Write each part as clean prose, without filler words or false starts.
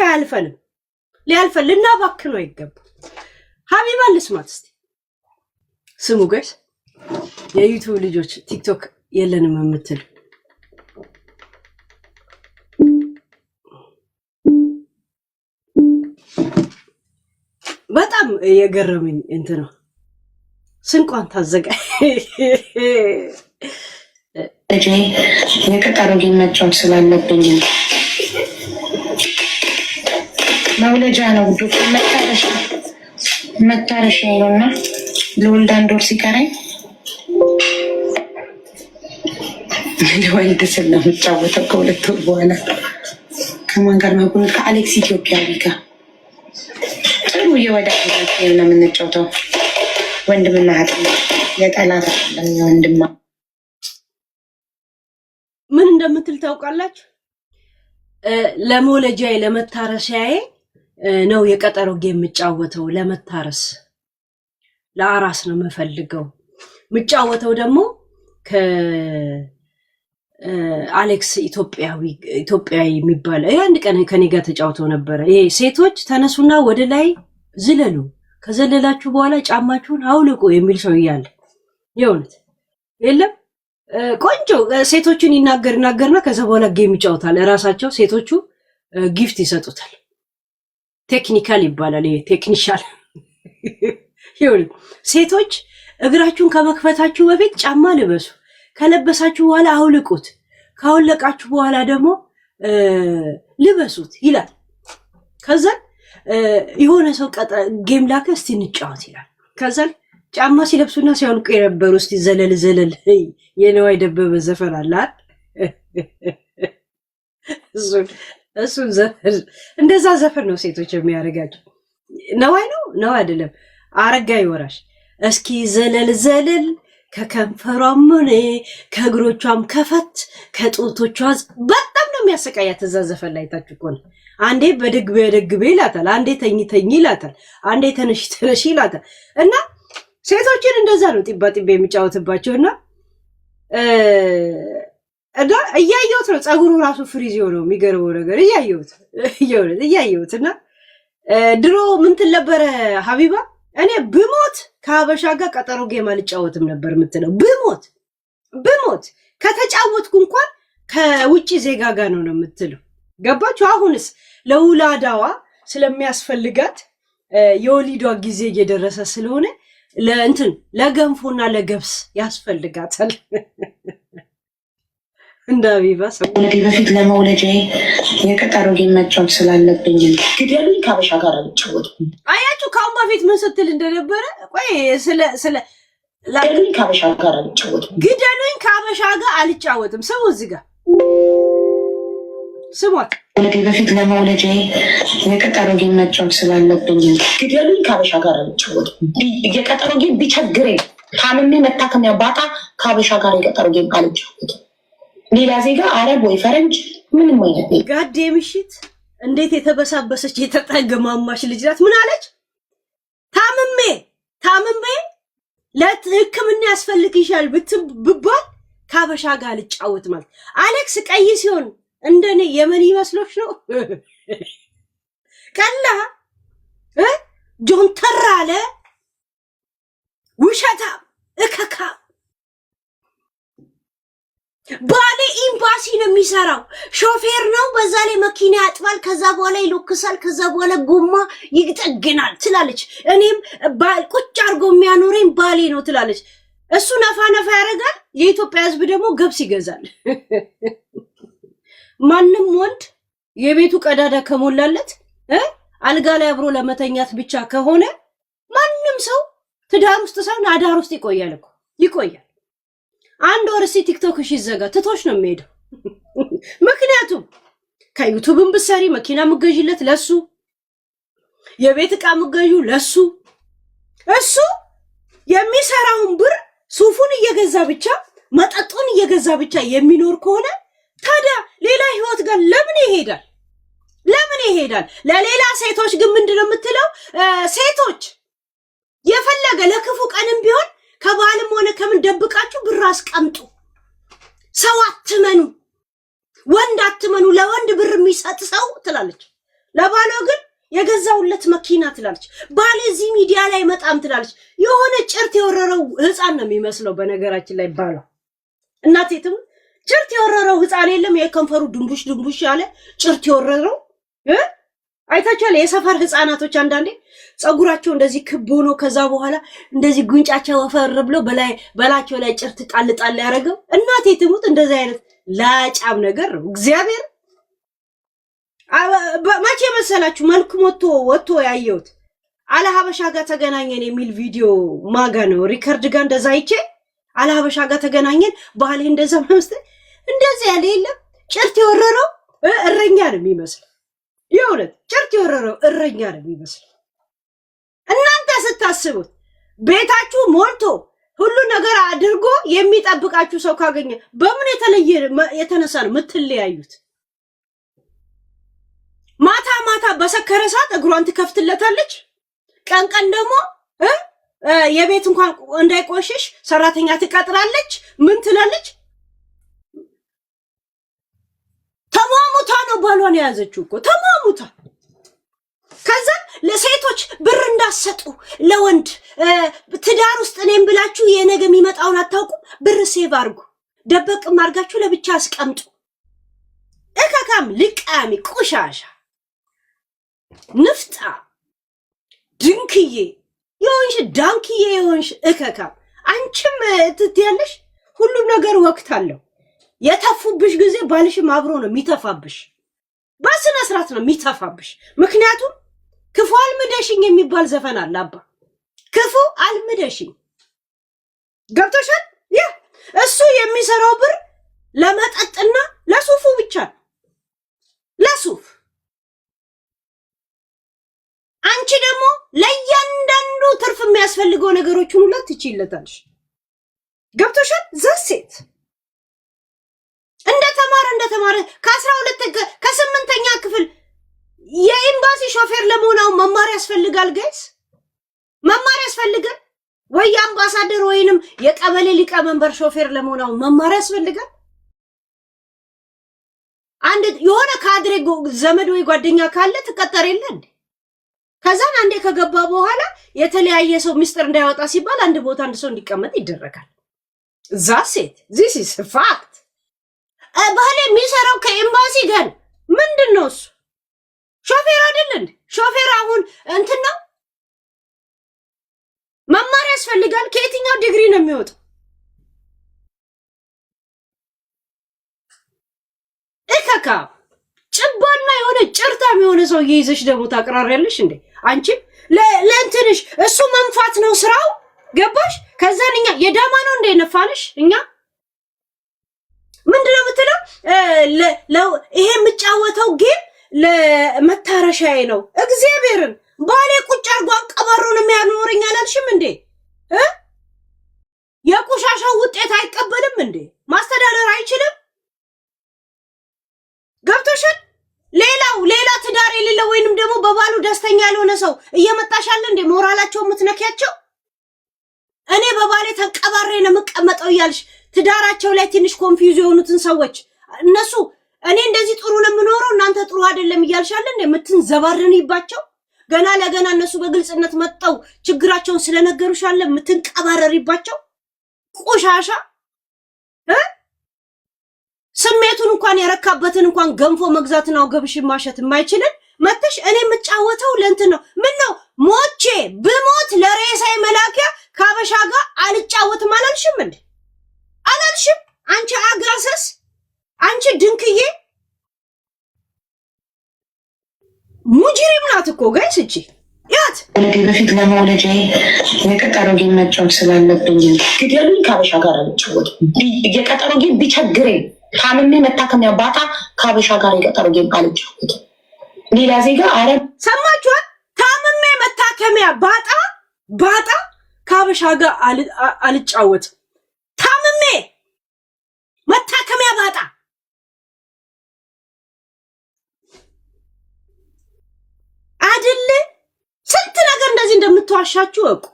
አያልፈንም ሊያልፈን ልናባክን ነው ይገባ ሀቢባ ልስማት እስቲ ስሙ ጋይስ የዩቲዩብ ልጆች ቲክቶክ የለንም የምትል በጣም የገረመኝ እንት ነው ስንቋን ታዘጋ እጄ የቀጠሮ ሊመጫው ስላለብኝ መውለጃ ነው ዱክ መታረሻ ነውና ለወልድ አንድ ወር ሲቀረኝ ለወልድ ስለምጫወተው ከሁለት ወር በኋላ ከማን ጋር ነው? ከአሌክስ ኢትዮጵያዊ ጋር ጥሩ የወዳጅ ነው የምንጫወተው። ወንድምና እህት የጠላት አይደለም ወንድማ። ምን እንደምትል ታውቃላችሁ? ለመውለጃዬ ለመታረሻዬ ነው የቀጠሮ ጌም የምጫወተው። ለመታረስ ለአራስ ነው የምፈልገው። የምጫወተው ደግሞ ከአሌክስ ኢትዮጵያዊ የሚባል አንድ ቀን ከኔ ጋር ተጫውተው ነበረ። ይሄ ሴቶች ተነሱና ወደ ላይ ዝለሉ፣ ከዘለላችሁ በኋላ ጫማችሁን አውልቁ የሚል ሰው እያለ የእውነት የለም። ቆንጆ ሴቶችን ይናገርና ከዛ በኋላ ጌም ይጫወታል። እራሳቸው ሴቶቹ ጊፍት ይሰጡታል። ቴክኒካል ይባላል። ይሄ ቴክኒሻል ይሁን። ሴቶች እግራችሁን ከመክፈታችሁ በፊት ጫማ ልበሱ፣ ከለበሳችሁ በኋላ አውልቁት፣ ካወለቃችሁ በኋላ ደግሞ ልበሱት ይላል። ከዛ የሆነ ሰው ጌም ላከ፣ እስቲ እንጫወት ይላል። ከዛ ጫማ ሲለብሱና ሲያውልቁ የነበሩ እስቲ ዘለል ዘለል የነዋይ ደበበ ዘፈን አለ እሱን ዘፈን እንደዛ ዘፈን ነው ሴቶች የሚያደርጋቸው። ነዋይ ነው አይደለም፣ አረጋይ ወራሽ እስኪ ዘለል ዘለል ከከንፈሯም ሆነ ከእግሮቿም ከፈት ከጡቶቿ በጣም ነው የሚያሰቃያት። እዛ ዘፈን ላይ ታችሁ እኮ ነው። አንዴ በደግቤ ይላታል፣ አንዴ ተኝ ይላታል፣ አንዴ ተነሽ ይላታል። እና ሴቶችን እንደዛ ነው ጢባ የሚጫወትባቸውና እያየሁት ነው። ፀጉሩ ራሱ ፍሪዝ ነው የሚገርመው ነገር እያየሁት እና ድሮ ምን ትል ነበረ ሀቢባ? እኔ ብሞት ከሀበሻ ጋር ቀጠሮ ጌም አልጫወትም ነበር የምትለው። ብሞት ከተጫወትኩ እንኳን ከውጭ ዜጋ ጋር ነው የምትለው። ገባችሁ? አሁንስ ለውላዳዋ ስለሚያስፈልጋት የወሊዷ ጊዜ እየደረሰ ስለሆነ ለገንፎና ለገብስ ያስፈልጋታል። እንደ ሀቢባ በፊት ለመውለጃ የቀጠሮ ጌም መጫወት ስላለብኝ ግደሉኝ ከሀበሻ ጋር አልጫወትም። አያችሁ ከአሁን በፊት ምን ስትል እንደነበረ። ቆይ ግደሉኝ ከሀበሻ ጋር አልጫወትም፣ ግደሉኝ ከሀበሻ ጋር አልጫወትም። ሰው እዚህ ጋር ስሟት። በፊት ለመውለጃ የቀጠሮ ጌም መጫወት ስላለብኝ ግደሉኝ ከሀበሻ ጋር አልጫወትም። የቀጠሮ ጌም ቢቸግረኝ ታምሜ መታከሚያ ባጣ ከሀበሻ ጋር የቀጠሮ ጌም አልጫወትም። ሌላ ዜጋ አረብ ወይ ፈረንጅ ምንም አይነት ጋዴ ምሽት እንዴት የተበሳበሰች የተጠገማማሽ ልጅ ናት። ምን አለች? ታምሜ ለሕክምና ያስፈልግሻል ብባል ከሀበሻ ጋር ልጫወት ማለት። አሌክስ ቀይ ሲሆን እንደኔ የመን ይመስሎች ነው? ቀላ ጆንተር አለ ውሸታ እከካ ባሌ ኤምባሲ ነው የሚሰራው፣ ሾፌር ነው። በዛ ላይ መኪና ያጥባል፣ ከዛ በኋላ ይሎክሳል፣ ከዛ በኋላ ጎማ ይጠግናል ትላለች። እኔም ቁጭ አድርጎ የሚያኖረኝ ባሌ ነው ትላለች። እሱ ነፋ ያደርጋል። የኢትዮጵያ ሕዝብ ደግሞ ገብስ ይገዛል። ማንም ወንድ የቤቱ ቀዳዳ ከሞላለት አልጋ ላይ አብሮ ለመተኛት ብቻ ከሆነ ማንም ሰው ትዳር ውስጥ ሳይሆን አዳር ውስጥ ይቆያል። አንድ ወር እስቲ ቲክቶክሽ ይዘጋ ትቶሽ ነው የሚሄደው። ምክንያቱም ከዩቲዩብም ብትሰሪ መኪና ምገዥለት ለሱ፣ የቤት ዕቃ ምገዡ ለሱ፣ እሱ የሚሰራውን ብር ሱፉን እየገዛ ብቻ መጠጡን እየገዛ ብቻ የሚኖር ከሆነ ታዲያ ሌላ ህይወት ጋር ለምን ይሄዳል? ለሌላ ሴቶች ግን ምንድነው የምትለው? ሴቶች የፈለገ ለክፉ ቀንም ቢሆን ከባልም ሆነ ከምን ደብቃችሁ ብር አስቀምጡ። ሰው አትመኑ፣ ወንድ አትመኑ፣ ለወንድ ብር የሚሰጥ ሰው ትላለች። ለባሏ ግን የገዛውለት መኪና ትላለች። ባሌ እዚህ ሚዲያ ላይ መጣም ትላለች። የሆነ ጭርት የወረረው ህፃን ነው የሚመስለው። በነገራችን ላይ ባሏ እናቴ ትሙት ጭርት የወረረው ህፃን የለም። የከንፈሩ ድንቡሽ ያለ ጭርት የወረረው አይታችኋል? የሰፈር ህፃናቶች አንዳንዴ ፀጉራቸው እንደዚህ ክብ ሆኖ ከዛ በኋላ እንደዚህ ጉንጫቸው ወፈር ብሎ በላቸው ላይ ጭርት ጣል ያደረገው እናቴ ትሙት እንደዚህ አይነት ላጫም ነገር ነው። እግዚአብሔር መቼ መሰላችሁ መልኩ ወጥቶ ያየሁት አለ ሀበሻ ጋር ተገናኘን የሚል ቪዲዮ ማጋ ነው ሪከርድ ጋር እንደዛ አይቼ አለ ሀበሻ ጋር ተገናኘን ባህል እንደዛ መስጠት እንደዚህ ያለ የለም። ጭርት የወረረው እረኛ ነው የሚመስለው። የእውነት ጭርት የወረረው እረኛ ነው የሚመስለው። እናንተ ስታስቡት ቤታችሁ ሞልቶ ሁሉ ነገር አድርጎ የሚጠብቃችሁ ሰው ካገኘ በምን የተነሳ ነው የምትለያዩት? ማታ በሰከረ ሰዓት እግሯን ትከፍትለታለች። ቀን ደግሞ የቤት እንኳን እንዳይቆሽሽ ሰራተኛ ትቀጥራለች። ምን ትላለች? ተሟሙታ ነው ባሏን የያዘችው እኮ ተሟሙታ። ከዛ ለሴቶች ብር እንዳሰጡ ለወንድ ትዳር ውስጥ እኔም ብላችሁ የነገ የሚመጣውን አታውቁም። ብር ሴቭ አድርጉ፣ ደበቅም አድርጋችሁ ለብቻ አስቀምጡ። እከካም ልቃሚ ቆሻሻ ንፍጣ ድንክዬ የሆንሽ ዳንክዬ የሆንሽ እከካም አንቺም ትትያለሽ። ሁሉም ነገር ወቅት አለው። የተፉብሽ ጊዜ ባልሽም አብሮ ነው የሚተፋብሽ። በስነ ስርዓት ነው የሚተፋብሽ። ምክንያቱም ክፉ አልምደሽኝ የሚባል ዘፈን አለ። አባ ክፉ አልምደሽኝ ገብቶሻል? ያ እሱ የሚሰራው ብር ለመጠጥና ለሱፉ ብቻ ለሱፍ። አንቺ ደግሞ ለእያንዳንዱ ትርፍ የሚያስፈልገው ነገሮችን ሁሉ ትችይለታለሽ። ገብቶሻል? ዘሴት እንደተማረ ከ8ኛ ክፍል የኤምባሲ ሾፌር ለመሆን መማር ያስፈልጋል። ጋይስ መማር ያስፈልጋል ወይ? የአምባሳደር ወይንም የቀበሌ ሊቀመንበር ሾፌር ለመሆን መማር ያስፈልጋል። አንድ የሆነ ካድሬ ዘመድ ወይ ጓደኛ ካለ ትቀጠር የለ እንዴ? ከዛን አንዴ ከገባ በኋላ የተለያየ ሰው ሚስጥር እንዳይወጣ ሲባል አንድ ቦታ አንድ ሰው እንዲቀመጥ ይደረጋል። ዛሴት ዚስ ኢዝ ፋክት። ባህል የሚሰራው ከኤምባሲ ጋር ምንድን ነው? እሱ ሾፌር አይደል እንዴ? ሾፌር አሁን እንትን ነው መማር ያስፈልጋል። ከየትኛው ዲግሪ ነው የሚወጣው? እከካ ጭባና የሆነ ጭርታም የሆነ ሰው ይይዘሽ ደግሞ ታቀራሪያለሽ እንዴ? አንቺም ለእንትንሽ እሱ መንፋት ነው ስራው። ገባሽ? ከዛን እኛ የዳማ ነው እንደ ነፋንሽ እኛ ምንድነው የምትለው? ይሄ የምጫወተው ጌም ለመታረሻዬ ነው። እግዚአብሔርን ባሌ ቁጭ አርጎ አቀባሮ ነው የሚያኖረኝ አላልሽም እንዴ? የቆሻሻው ውጤት አይቀበልም እንዴ? ማስተዳደር አይችልም? ገብቶሻል? ሌላ ትዳር የሌለው ወይንም ደግሞ በባሉ ደስተኛ ያልሆነ ሰው እየመጣሻል እንዴ ሞራላቸው የምትነኪያቸው? እኔ በባሌ ተቀባሬ ነው የምቀመጠው እያልሽ ትዳራቸው ላይ ትንሽ ኮንፊውዝ የሆኑትን ሰዎች እነሱ እኔ እንደዚህ ጥሩ ነው የምኖረው እናንተ ጥሩ አይደለም እያልሻል እንዴ የምትንዘባረሪባቸው? ገና ለገና እነሱ በግልጽነት መጣው ችግራቸውን ስለነገሩሻል የምትንቀባረሪባቸው ቆሻሻ ስሜቱን እንኳን ያረካበትን እንኳን ገንፎ መግዛትና ወገብሽን ማሸት የማይችልን መተሽ እኔ የምጫወተው ለእንትን ነው። ምን ነው ሞቼ ብሞት ለሬሳይ መላኪያ ከአበሻ ጋር አልጫወትም አላልሽም እንዴ? አላልሽም? አንቺ አጋሰስ፣ አንቺ ድንክዬ ሙጅሪም ናት እኮ ጋይስ። እቺ ያት ወለዴ በፊት ለመውለጃ የቀጠሮ ጌም መጫወት ስላለብኝ ግደሉኝ ከአበሻ ጋር አልጫወትም። የቀጠሮ ጌም ቢቸግረኝ ታምሜ መታከሚያ ባጣ ከአበሻ ጋር የቀጠሮ ጌም አልጫወትም። ሌላ ዜጋ አረብ ሰማችኋል? ታምሜ መታከሚያ ባጣ ከአበሻ ጋር አልጫወትም። ታምሜ መታከሚያ ባጣ አይደል? ስንት ነገር እንደዚህ እንደምትዋሻችሁ እኮ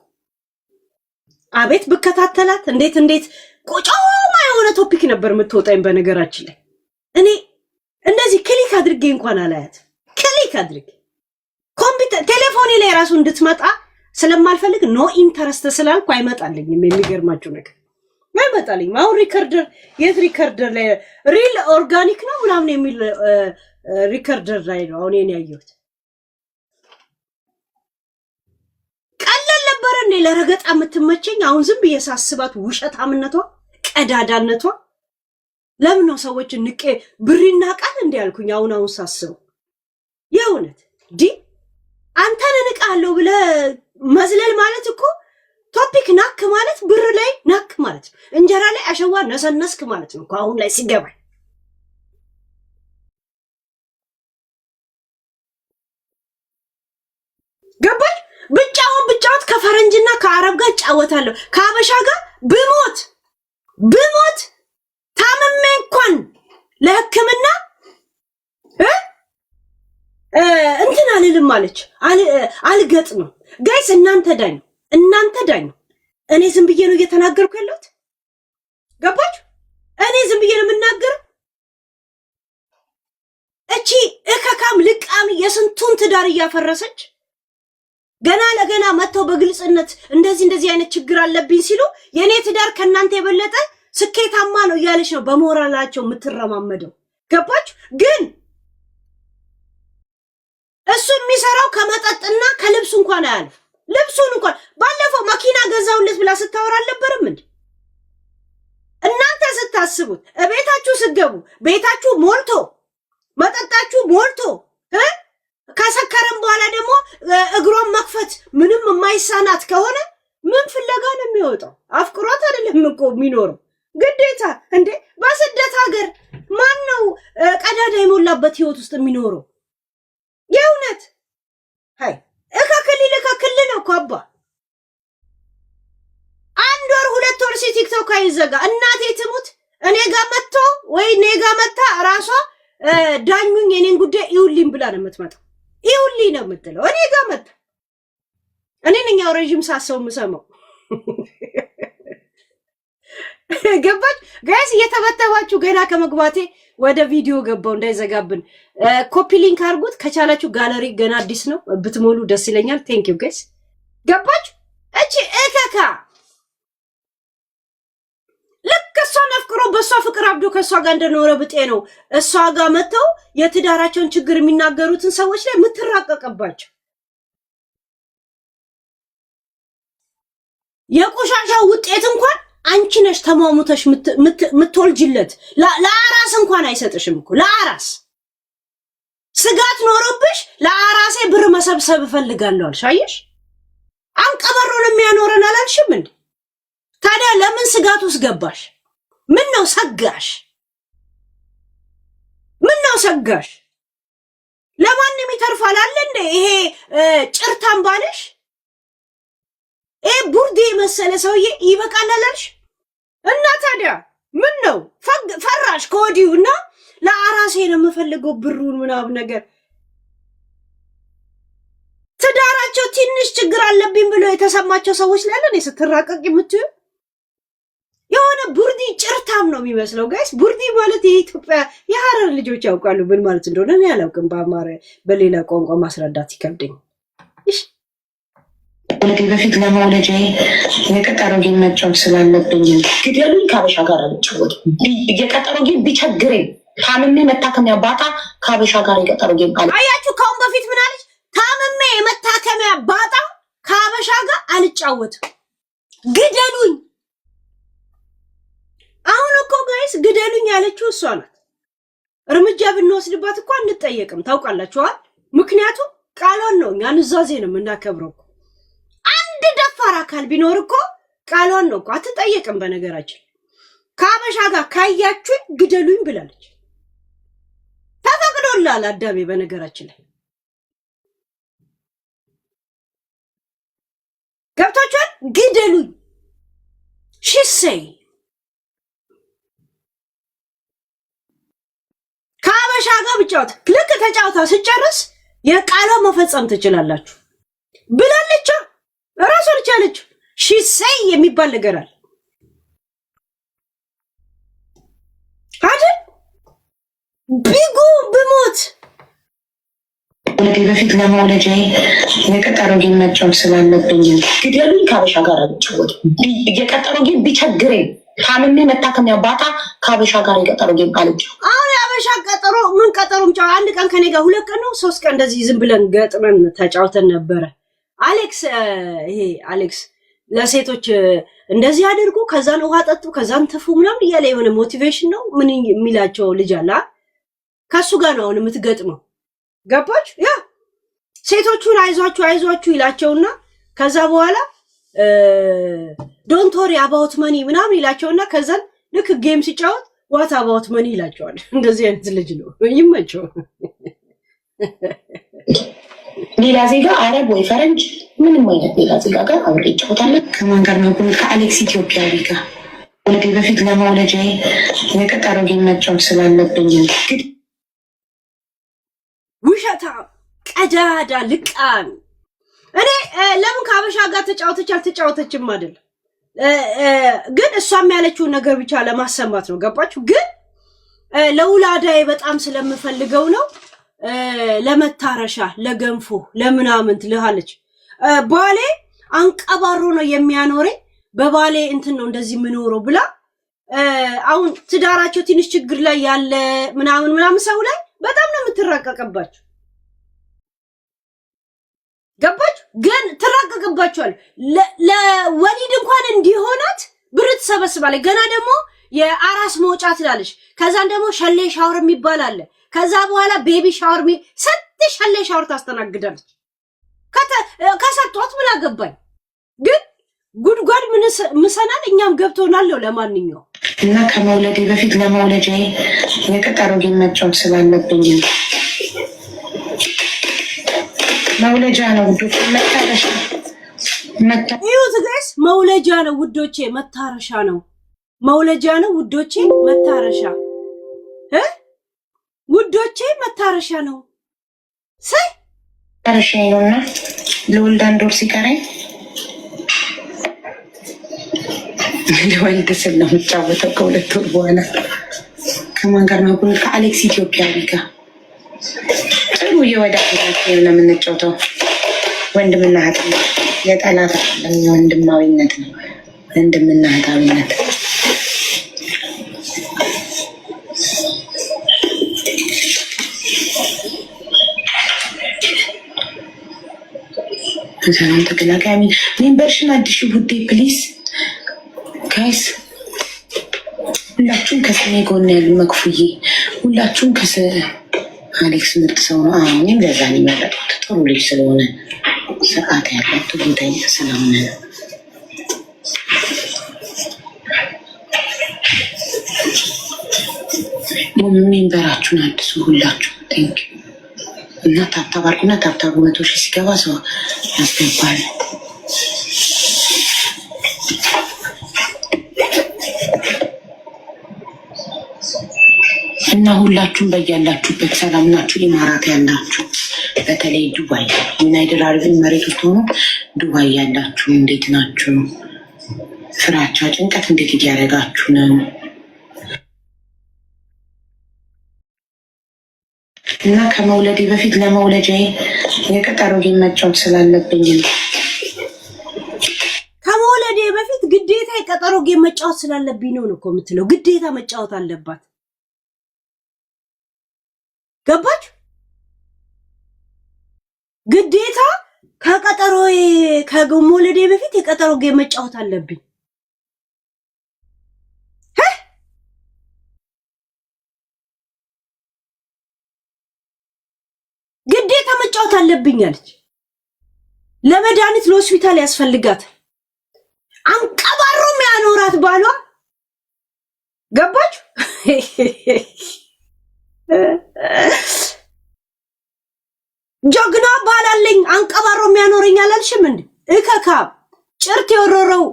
አቤት ብከታተላት እንዴት ቆጫማ የሆነ ቶፒክ ነበር የምትወጣኝ። በነገራችን ላይ እኔ እንደዚህ ክሊክ አድርጌ እንኳን አላያት። ክሊክ አድርግ። ኮምፒውተር ቴሌፎኔ ላይ ራሱ እንድትመጣ ስለማልፈልግ ኖ ኢንተረስት ስላልኩ አይመጣልኝም። የሚገርማችሁ ነገር አይመጣልኝም። አሁን ሪከርደር የት ሪከርደር ላይ ሪል ኦርጋኒክ ነው ምናምን የሚል ሪከርደር ላይ ነው አሁን የኔ ያየሁት። ቀለል ነበረ እንዴ ለረገጣ የምትመቸኝ? አሁን ዝም ብዬ ሳስባት ውሸታምነቷ፣ ቀዳዳነቷ ለምን ነው ሰዎች ንቄ ብሪና ቃል እንዴ ያልኩኝ? አሁን ሳስበው የእውነት ዲ አንተን እንቃለሁ ብለ መዝለል ማለት እኮ ቶፒክ ናክ ማለት ብር ላይ ናክ ማለት ነው። እንጀራ ላይ አሸዋ ነሰነስክ ማለት ነው። አሁን ላይ ሲገባኝ ገባሽ? ብቻውን ከፈረንጅና ከአረብ ጋር ጫወታለሁ። ከአበሻ ጋር ብሞት ታምሜ እንኳን ለሕክምና እንትን አልልም አለች። አልገጥምም። ጋይስ እናንተ ዳኙ። እኔ ዝም ብዬ ነው እየተናገርኩ ያለሁት። ገባችሁ? እኔ ዝም ብዬ ነው የምናገረው። እቺ እከካም ልቃሚ የስንቱን ትዳር እያፈረሰች ገና ለገና መጥተው በግልጽነት እንደዚህ አይነት ችግር አለብኝ ሲሉ የኔ ትዳር ከእናንተ የበለጠ ስኬታማ ነው እያለች ነው በሞራላቸው የምትረማመደው። ገባችሁ? ግን እሱ የሚሰራው ከመጠጥና ከልብሱ እንኳን አያልፍ። ልብሱን እንኳን ባለፈው መኪና ገዛውለት ብላ ስታወራ አልነበረም እንዴ? እናንተ ስታስቡት ቤታችሁ ስገቡ ቤታችሁ ሞልቶ መጠጣችሁ ሞልቶ ከሰከረም በኋላ ደግሞ እግሯን መክፈት ምንም የማይሳናት ከሆነ ምን ፍለጋ ነው የሚወጣው? አፍቅሯት አይደለም እኮ የሚኖረው ግዴታ እንዴ። በስደት ሀገር ማን ነው ቀዳዳ የሞላበት ህይወት ውስጥ የሚኖረው? የእውነት ሃይ እከክል ነው እኮ አባ። 1 ወር 2 ወር ቲክቶክ አይዘጋ እናቴ ትሙት እኔ ጋር መጥቶ ወይ እኔ ጋር መጣ ራሷ ዳኙኝ የኔን ጉዳይ ይውልኝ ብላ ነው የምትመጣው። ይውልኝ ነው የምትለው እኔ ጋር መጣ። እኔ ነኝ ያው ረጅም ሳሰው የምሰማው። ገባች ጋይስ? እየተበተባችሁ ገና ከመግባቴ ወደ ቪዲዮ ገባው እንዳይዘጋብን ኮፒ ሊንክ አድርጉት ከቻላችሁ። ጋለሪ ገና አዲስ ነው ብትሞሉ ደስ ይለኛል። ቴንክ ዩ ጋይስ። ገባች? እቺ እከካ ልክ እሷን አፍቅሮ በእሷ ፍቅር አብዶ ከእሷ ጋር እንደኖረ ብጤ ነው እሷ ጋር መጥተው የትዳራቸውን ችግር የሚናገሩትን ሰዎች ላይ የምትራቀቅባቸው። የቆሻሻው ውጤት እንኳን አንቺ ነሽ ተሟሙተሽ ምትወልጅለት። ለአራስ እንኳን አይሰጥሽም እኮ ለአራስ ስጋት ኖሮብሽ ለአራሴ ብር መሰብሰብ እፈልጋለሁ አልሽ። አየሽ አንቀበሮን የሚያኖረን አላልሽም እንዴ? ታዲያ ለምን ስጋት ውስጥ ገባሽ? ምን ነው ሰጋሽ? ለማንም ይተርፋል አለ እንዴ ይሄ ጭርታም ባለሽ ቡርዴ መሰለ ሰውዬ ይበቃል አላልሽ? እና ታዲያ ምን ነው ፈራሽ ከወዲሁና ለአራሴ ነው የምፈልገው ብሩን ምናምን ነገር። ትዳራቸው ትንሽ ችግር አለብኝ ብሎ የተሰማቸው ሰዎች ላይ ለኔ ስትራቀቅ የምትዩ የሆነ ቡርዲ ጭርታም ነው የሚመስለው ጋይስ። ቡርዲ ማለት የኢትዮጵያ የሐረር ልጆች ያውቃሉ ምን ማለት እንደሆነ። እኔ አላውቅም። በአማረ በሌላ ቋንቋ ማስረዳት ይከብደኝ። እሺ ከዚህ በፊት ለመውለጃ የቀጠሮ ጌም መጫወት ስላለብኝ ግደሉኝ ከአበሻ ጋር ልጫወት። የቀጠሮ ጌም ቢቸግረኝ ታምሜ መታከሚያ ባጣ ከአበሻ ጋር የቀጠሮ ጌም አለ። አያችሁ ከአሁን በፊት ምን አለች? ታምሜ መታከሚያ ባጣ ከአበሻ ጋር አልጫወትም፣ ግደሉኝ። አሁን እኮ ጋይስ ግደሉኝ ያለችው እሷ ናት። እርምጃ ብንወስድባት እኮ አንጠየቅም። ታውቃላችኋል? ምክንያቱም ቃሏን ነው፣ እኛ ኑዛዜ ነው የምናከብረው። አንድ ደፋር አካል ቢኖር እኮ ቃሏን ነው እኮ አትጠየቅም። በነገራችን ከአበሻ ጋር ካያችሁኝ ግደሉኝ ብላለች። ተፈቅዶላል አዳሜ። በነገራችን ላይ ገብታችኋል? ግደሉኝ ሽሰይ ከአበሻ ጋር ብቻውት ልክ ተጫውታ ስጨርስ የቃሏ መፈጸም ትችላላችሁ ብላለች። ራሷ ልጅ አለች። ሽሰይ የሚባል ነገር አለ አይደል? ቢጉ ብሞት ወደ በፊት ለመውለጃ የቀጠሮ ጌም መጫወት ስላለብኝ ግደሉኝ ከአበሻ ጋር አልጫወት። የቀጠሮ ጌም ቢቸግረኝ ታምሜ መታከሚያ ባጣ ከአበሻ ጋር የቀጠሮ ጌም አልጫወት። አሁን የአበሻ ቀጠሮ ምን ቀጠሮም ጫው አንድ ቀን ከኔ ጋር 2 ቀን ነው 3 ቀን እንደዚህ ዝም ብለን ገጥመን ተጫውተን ነበረ። አሌክስ ይሄ አሌክስ ለሴቶች እንደዚህ አድርጉ ከዛን ውሃ ጠጡ ከዛን ትፉ ምናምን እያለ የሆነ ሞቲቬሽን ነው ምን የሚላቸው ልጅ አለ። ከሱ ጋር ነው አሁን የምትገጥመው። ገባች? ያ ሴቶቹን አይዟችሁ ይላቸውና ከዛ በኋላ ዶንት ወሪ አባውት መኒ ምናምን ይላቸውና ከዛን ልክ ጌም ሲጫወት ዋት አባውት መኒ ይላቸዋል። እንደዚህ አይነት ልጅ ነው ይመቸው። ሌላ ዜጋ አረብ ወይ ፈረንጅ ምንም አይነት ሌላ ዜጋ ጋር አብሬ እጫወታለሁ። ከማን ጋር ነው? ከአሌክስ ኢትዮጵያዊ ጋር። ወደ በፊት ለመውለጃ የቀጠሮ ጌም መጫወት ስላለብኝ ውሸታ ቀዳዳ ልቃም እኔ ለምን ከአበሻ ጋር ተጫወተች አልተጫወተችም አይደል? ግን እሷም ያለችውን ነገር ብቻ ለማሰማት ነው። ገባችሁ? ግን ለውላዳዬ በጣም ስለምፈልገው ነው ለመታረሻ ለገንፎ ለምናምን ትልሃለች። ባሌ አንቀባሮ ነው የሚያኖረኝ በባሌ እንትን ነው እንደዚህ ምኖረው ብላ አሁን ትዳራቸው ትንሽ ችግር ላይ ያለ ምናምን ሰው ላይ በጣም ነው የምትራቀቀባቸው። ገባች? ግን ትራቀቀባቸዋል። ለወሊድ እንኳን እንዲሆናት ብር ትሰበስባለች። ገና ደግሞ የአራስ መውጫ ትላለች። ከዛን ደግሞ ሸሌ ሻወር የሚባል አለ። ከዛ በኋላ ቤቢ ሻወር ሸሌ ሻወር ታስተናግዳለች። ከሰጧት ምን አገባኝ። ግን ጉድጓድ ምሰናል እኛም ገብቶናል። ለማንኛው እና ከመውለዴ በፊት ለመውለጃ የቀጠሮ ጌም መጫወት ስላለብኝ መውለጃ ነው ውዶቼ፣ መታረሻ ይሁት ጋይስ፣ መውለጃ ነው ውዶቼ፣ መታረሻ ነው። መውለጃ ነው ውዶቼ፣ መታረሻ ውዶቼ፣ መታረሻ ነው። ሳይ ታረሻ ነውና ለወልድ 1 ወር ሲቀረኝ ለወልድ ስል ነው የምጫወተው። ከ2 ወር በኋላ ከማን ጋር ነው? ከአሌክስ ኢትዮጵያዊ ጋር ጥሩ የወዳጅነት ነው የምንጫወተው። ወንድምና እህት የጠላት አይደለም፣ የወንድማዊነት ነው። ወንድምና እህታዊነት ሰላም ተገላጋሚ ሜምበርሽን አዲሽ ውዴ ፕሊዝ ጋይስ ሁላችሁም ከስሜ ጎን ያሉ መክፉዬ ሁላችሁም አሌክስ ምርጥ ሰው ነው። እኔም ለዛ ነው የመረጥኩት። ጥሩ ልጅ ስለሆነ ስርዓት ያለው ትጉዳይ ስለሆነ ሜምበራችሁን አድሱ ሁላችሁ። ቴንክ እና ታብታባርኩና ታብታቡ 100 ሺህ ሲገባ ሰው ያስገባል። እና ሁላችሁም በያላችሁበት ሰላም ናችሁ። ኢማራት ያላችሁ በተለይ ዱባይ ዩናይትድ አረብ ኤሚሬት ውስጥ ሆኖ ዱባይ ያላችሁ እንዴት ናችሁ? ፍራቻ፣ ጭንቀት እንዴት እያደረጋችሁ ነው? እና ከመውለዴ በፊት ለመውለጃ የቀጠሮ ጌም መጫወት ስላለብኝ ከመውለዴ በፊት ግዴታ የቀጠሮ ጌም መጫወት ስላለብኝ ነው እኮ የምትለው። ግዴታ መጫወት አለባት። ገባች? ግዴታ ከመውለዴ በፊት የቀጠሮ ጌም መጫወት አለብኝ። ግዴታ መጫወት አለብኝ አለች። ለመድኃኒት ለሆስፒታል ያስፈልጋት አንቀባሮ የሚያኖራት ባሏ። ገባች? ጀግና ባላለኝ አንቀባሮ የሚያኖረኝ አላልሽም እንዴ? እከካብ ጭርት የወረረው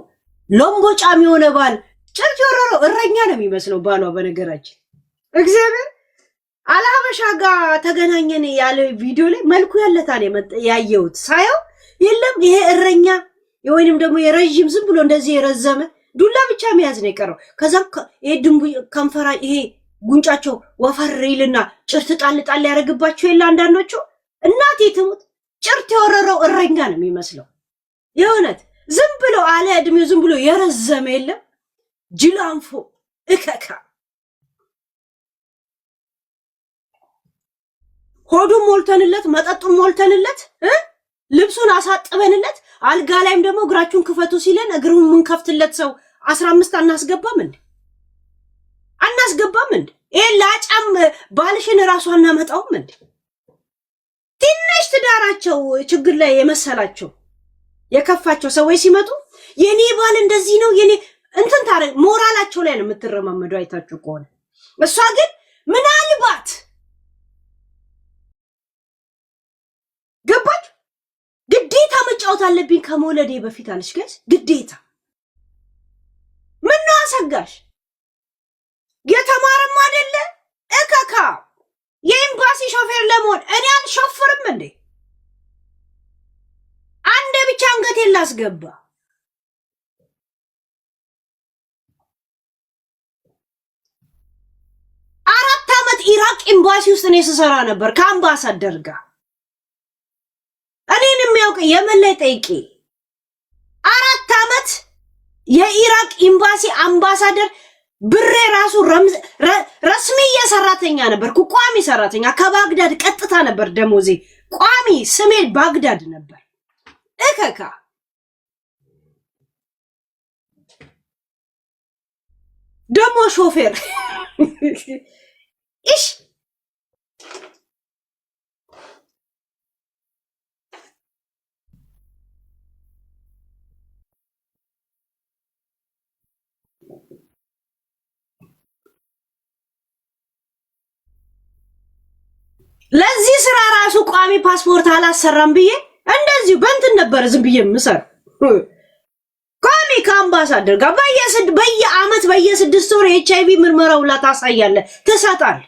ሎምቦጫም የሆነ ባል ጭርት የወረረው እረኛ ነው የሚመስለው ባሏ። በነገራችን እግዚአብሔር አልሀበሻ ጋር ተገናኘን ያለ ቪዲዮ ላይ መልኩ ያለታ ነው ያየሁት። ሳየው የለም ይሄ እረኛ ወይንም ደግሞ የረጅም ዝም ብሎ እንደዚህ የረዘመ ዱላ ብቻ መያዝ ነው የቀረው። ከዛም ይሄ ድንቡ ከንፈራ ይሄ ጉንጫቸው ወፈር ይልና ጭርት ጣል ያደርግባቸው የለ አንዳንዶቹ። እናቴ ትሙት ጭርት የወረረው እረኛ ነው የሚመስለው። የእውነት ዝም ብሎ አለ እድሜው ዝም ብሎ የረዘመ የለም ጅላንፎ እከካ ሆዱን ሞልተንለት መጠጡን ሞልተንለት ልብሱን አሳጥበንለት አልጋ ላይም ደግሞ እግራችሁን ክፈቱ ሲለን እግሩን ምን ከፍትለት ሰው 15 አናስገባም እንዴ? ላጫም ባልሽን ራሱ አናመጣውም እንዴ? ትንሽ ትዳራቸው ችግር ላይ የመሰላቸው የከፋቸው ሰዎች ሲመጡ የኔ ባል እንደዚህ ነው የኔ እንትን ታረ ሞራላቸው ላይ ነው የምትረማመደው አይታችሁ ከሆነ እሷ ግን ምናልባት ገባች ግዴታ መጫወት አለብኝ ከመውለዴ በፊት አለሽ ጋይስ ግዴታ ምን ነው አሰጋሽ የተማረም አይደለ እከካ የኤምባሲ ሾፌር ለመሆን እኔ አልሾፍርም እንዴ አንዴ ብቻ አንገቴን ላስገባ 4 ዓመት ኢራቅ ኤምባሲ ውስጥ እኔ ስሰራ ነበር ከአምባሳደር ጋር እኔን የሚያውቅ የመን ላይ ጠይቄ 4 ዓመት የኢራቅ ኤምባሲ አምባሳደር ብሬ ራሱ ረስሚ የሰራተኛ ነበር ቋሚ ሰራተኛ ከባግዳድ ቀጥታ ነበር ደሞዜ ቋሚ ስሜ ባግዳድ ነበር እከካ ደሞ ሾፌር እሺ ለዚህ ስራ ራሱ ቋሚ ፓስፖርት አላሰራም ብዬ እንደዚህ በእንትን ነበር ዝም ብዬ ምሰር ቋሚ ከአምባሳደር ጋር በየአመት በየ6 ወር ኤችአይቪ ምርመራው ላታሳያለ ተሰጣል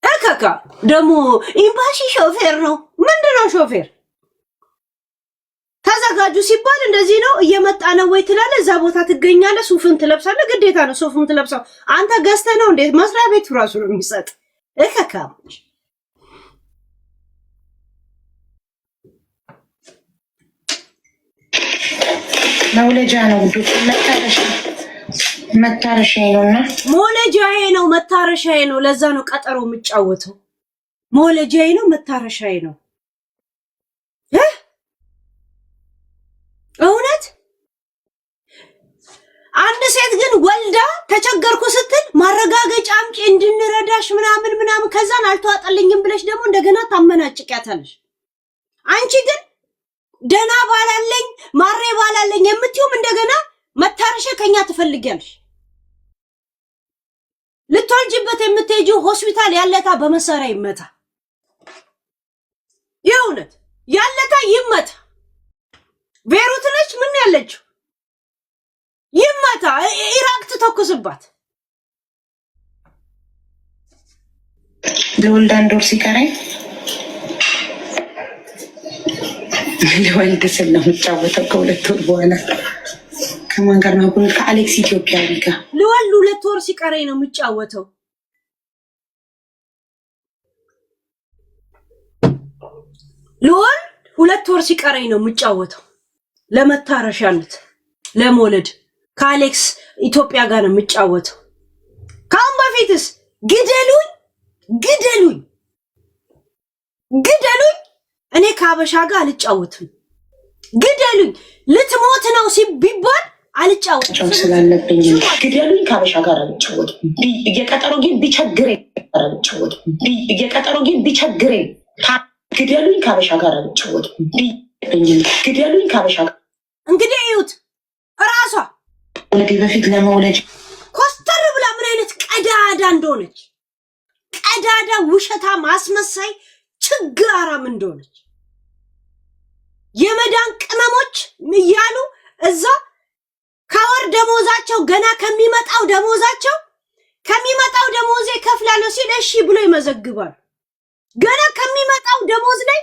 እከካ ደሞ ኤምባሲ ሾፌር ነው ምንድነው ሾፌር ተዘጋጁ ሲባል እንደዚህ ነው እየመጣ ነው ወይ ትላለ እዛ ቦታ ትገኛለ ሱፍን ትለብሳለ ግዴታ ነው ሱፍን ትለብሳው አንተ ገዝተ ነው እንዴ መስሪያ ቤቱ ራሱ ነው የሚሰጥ እከካም መውለጃ ነው ዱቅ መታረሻዬ ነውና መውለጃዬ ነው መታረሻዬ ነው ለዛ ነው ቀጠሮ የምጫወተው መውለጃዬ ነው መታረሻዬ ነው እውነት አንድ ሴት ግን ወልዳ ተቸገርኩ ስትል ማረጋገጫ አምጪ እንድንረዳሽ ምናምን ከዛን አልተዋጠልኝም ብለሽ ደግሞ እንደገና ታመናጭቂያታለሽ አንቺ ግን ደና ባላለኝ ማሬ ባላለኝ የምትዩም እንደገና መታረሻ ከኛ ትፈልጊያለሽ ልትወልጂበት የምትሄጂው ሆስፒታል ያለታ በመሳሪያ ይመታ የእውነት ያለታ ይመታ ቤሩት ነች ምን ያለችው ይመታ ኢራቅ ተተኩስባት ለወልድ አንድ ወር ሲቀረኝ ለወልድ ስል ነው የምጫወተው ከ2 ወር በኋላ ከማን ጋር ነው ከአሌክስ ኢትዮጵያዊ ጋር ለወልድ 2 ወር ሲቀረኝ ነው የምጫወተው ለወልድ 2 ወር ሲቀረኝ ነው የምጫወተው ለመታረሻነት ለሞለድ ከአሌክስ ኢትዮጵያ ጋር ነው የምጫወተው ካም በፊትስ ግደሉኝ እኔ ከአበሻ ጋር አልጫወትም ግደሉኝ ልትሞት ነው ሲባል አልጫወትም ስላለብኝ ግደሉኝ ከአበሻ ጋር አልጫወትም እየቀጠሮ ግን ቢቸግረኝ አልጫወትም እየቀጠሮ ግን ቢቸግረኝ ግደሉኝ ከአበሻ ጋር አልጫወትም ግደሉኝ ከአበሻ ጋር እንግዲህ እዩት ራሷ ወለዲ በፊት ለመውለድ ኮስተር ብላ ምን አይነት ቀዳዳ እንደሆነች ቀዳዳ ውሸታ ማስመሳይ ችጋራም እንደሆነች የመዳን ቅመሞች ይያሉ እዛ ከወር ደሞዛቸው ገና ከሚመጣው ደሞዜ ከፍላለሁ ሲል እሺ ብሎ ይመዘግባል ገና ከሚመጣው ደሞዝ ላይ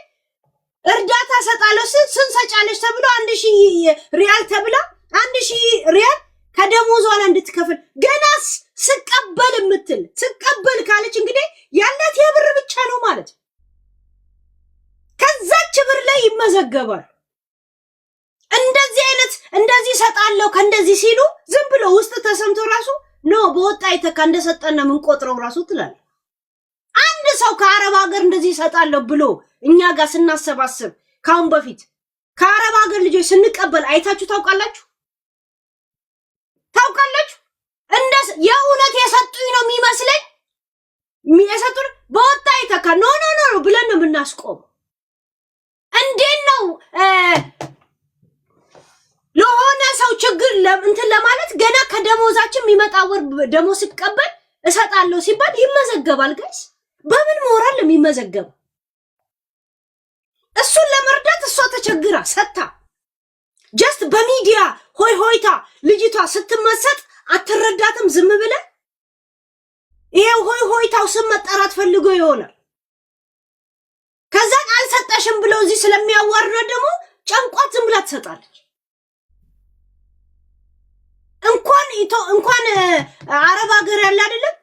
እርዳታ ሰጣለሁ ስንት ሰጫለሽ ተብሎ 1000 ሪያል ተብላ 1000 ሪያል ከደሞዟ ላይ እንድትከፍል ገናስ ስቀበል ካለች እንግዲህ ያላት የብር ብቻ ነው ማለት ከዛች ብር ላይ ይመዘገባል። እንደዚህ ሰጣለው ከእንደዚህ ሲሉ ዝም ብሎ ውስጥ ተሰምቶ ራሱ ነው በወጣ ይተካ እንደሰጠና ምን ቆጥረው ራሱ ትላል። አንድ ሰው ከአረብ ሀገር እንደዚህ ሰጣለው ብሎ እኛ ጋር ስናሰባስብ ካሁን በፊት ከአረብ ሀገር ልጆች ስንቀበል አይታችሁ ታውቃላችሁ? የእውነት የሰጡኝ ነው የሚመስለኝ። የሰጡን በወጣ ይተካ ኖ ብለን ነው የምናስቆም። እንዴት ነው ለሆነ ሰው ችግር እንትን ለማለት ገና ከደሞዛችን የሚመጣ ወር ደሞዝ ሲቀበል እሰጣለሁ ሲባል ይመዘገባል። ጋይስ በምን ሞራል ነው የሚመዘገበው? እሱን ለመርዳት እሷ ተቸግራ ሰጣ ጀስት በሚዲያ ሆይታ ልጅቷ ስትመሰጥ አትረዳትም ዝም ብለ ይሄው ሆይታው ስም መጠራት ፈልጎ ይሆናል። ከዛን አልሰጠሽም ብለው እዚህ ስለሚያዋርድ ደግሞ ጨንቋት ዝም ብላ ትሰጣለች። እንኳን አረብ ሀገር ያለ አይደለም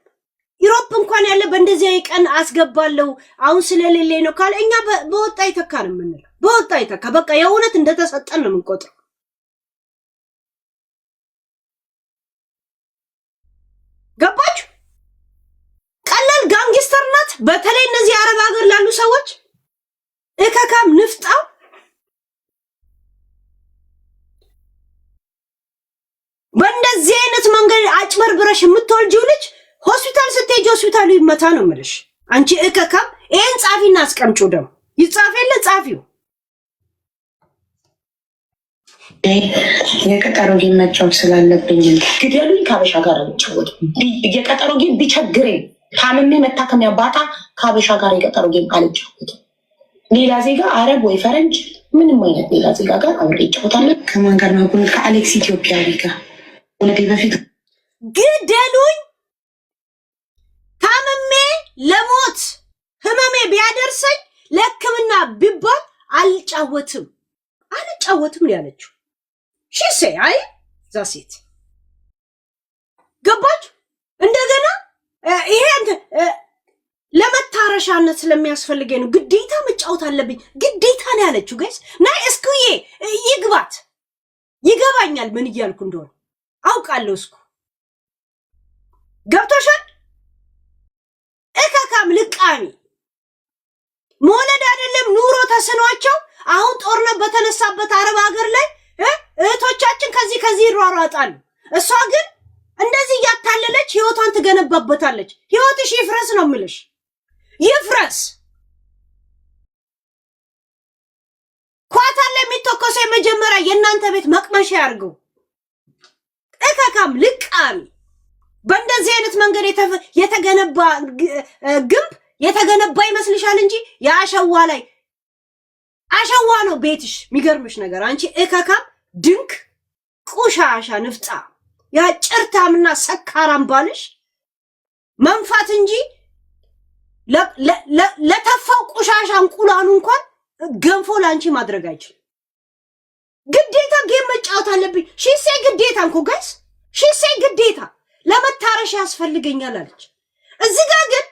ዩሮፕ እንኳን ያለ በእንደዚህ ቀን አስገባለሁ አሁን ስለሌለ ነው ካለ እኛ በወጣ ይተካ ነው የምንለው። በወጣ ይተካ በቃ የእውነት እንደተሰጠን ነው የምንቆጥረው። ገባችሁ? ቀላል ጋንግስተር ናት። በተለይ እነዚህ አረብ ሀገር ላሉ ሰዎች እከካም ንፍጣው በእንደዚህ አይነት መንገድ አጭበርብረሽ የምትወልጂው ልጅ ሆስፒታል ስትሄጂ ሆስፒታሉ ይመታ ነው የምልሽ። አንቺ እከካም ይሄን ጻፊና አስቀምጪው ደም ይጻፈለ ጻፊው የቀጠሮ ጌም መጫወት ስላለብኝ ግደሉኝ ካበሻ ጋር ልጫወት የቀጠሮ ጌም ቢቸግረኝ ታምሜ መታከሚያ ባጣ ካበሻ ጋር የቀጠሮ ጌም አልጫወት። ሌላ ዜጋ አረብ ወይ ፈረንጅ ምንም አይነት ሌላ ዜጋ ጋር አብሬ እጫወታለሁ። ከማን ጋር ነው? ከአሌክስ ኢትዮጵያዊ ጋር ወለዴ በፊት ግደሉኝ ታምሜ ለሞት ህመሜ ቢያደርሰኝ ለሕክምና ቢባል አልጫወትም ነው ያለችው። ሺሴ አይ ዛሴት ገባች። እንደገና ይሄ ለመታረሻነት ስለሚያስፈልገኝ ነው ግዴታ መጫወት አለብኝ ግዴታ ነው ያለችው። ጋይስ ናይ እስኩዬ ይገባኛል ምን እያልኩ እንደሆነ አውቃለሁ። እስኩ ገብቶሻል? እከካም ልቃሚ መውለድ አይደለም ኑሮ ተስኗቸው አሁን ጦርነት በተነሳበት አረብ ሀገር ላይ እህቶቻችን ከዚህ ይሯሯጣሉ። እሷ ግን እንደዚህ እያታለለች ህይወቷን ትገነባበታለች። ህይወትሽ ይፍረስ ነው የምልሽ፣ ይፍረስ። ኳታር ላይ የሚተኮሰው የመጀመሪያ የእናንተ ቤት መቅመሻ ያርገው። እከካም ልቃሚ በእንደዚህ አይነት መንገድ የተገነባ ግንብ የተገነባ ይመስልሻል እንጂ የአሸዋ ላይ አሸዋ ነው ቤትሽ። የሚገርምሽ ነገር አንቺ እከካም ድንክ ቁሻሻ ንፍጣ ያ ጭርታምና ሰካራም ባልሽ መንፋት እንጂ ለተፋው ቁሻሻ እንቁላሉ እንኳን ገንፎ ላንቺ ማድረግ አይችልም። ግዴታ ጌም መጫወት አለብኝ ሺሴ ግዴታ እንኮ ጋይስ ሺሴ ግዴታ ለመታረሻ ያስፈልገኛል አለች። እዚህ ጋር ግን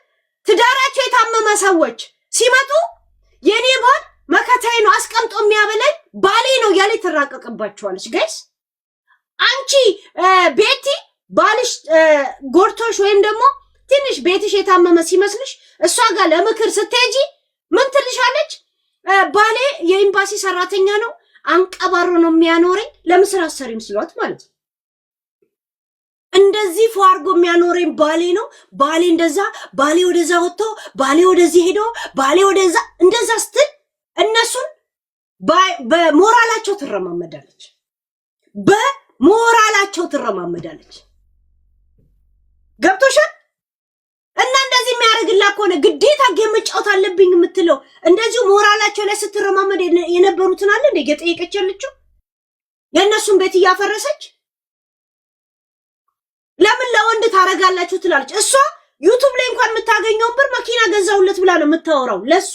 ትዳራቸው የታመመ ሰዎች ሲመጡ የኔ ባል መከታዬ ነው አስቀምጦ የሚያበላኝ ባሌ ነው ያለ ትራቀቅባቸዋለች። ጋይስ አንቺ ቤቲ ባልሽ ጎርቶሽ ወይም ደግሞ ትንሽ ቤትሽ የታመመ ሲመስልሽ እሷ ጋር ለምክር ስትሄጂ ምን ትልሻለች? ባሌ የኤምባሲ ሰራተኛ ነው አንቀባሮ ነው የሚያኖረኝ ለምስራ አሰሪም ስሏት ማለት ነው። እንደዚህ ፏርጎ የሚያኖረኝ ባሌ ነው። ባሌ እንደዛ ባሌ ወደዛ ወጥቶ ባሌ ወደዚህ ሄዶ ባሌ ወደዛ እንደዛ ስትል እነሱን በሞራላቸው ትረማመዳለች። ገብቶሻል? እና እንደዚህ የሚያደርግላት ከሆነ ግዴታ ጌም መጫወት አለብኝ የምትለው እንደዚሁ ሞራላቸው ላይ ስትረማመድ የነበሩትን አለ እንደ የጠየቀች ያለችው የእነሱን ቤት እያፈረሰች ለምን ለወንድ ታረጋላችሁ ትላለች። እሷ ዩቲዩብ ላይ እንኳን የምታገኘውን ብር መኪና ገዛውለት ብላ ነው የምታወራው ለሱ።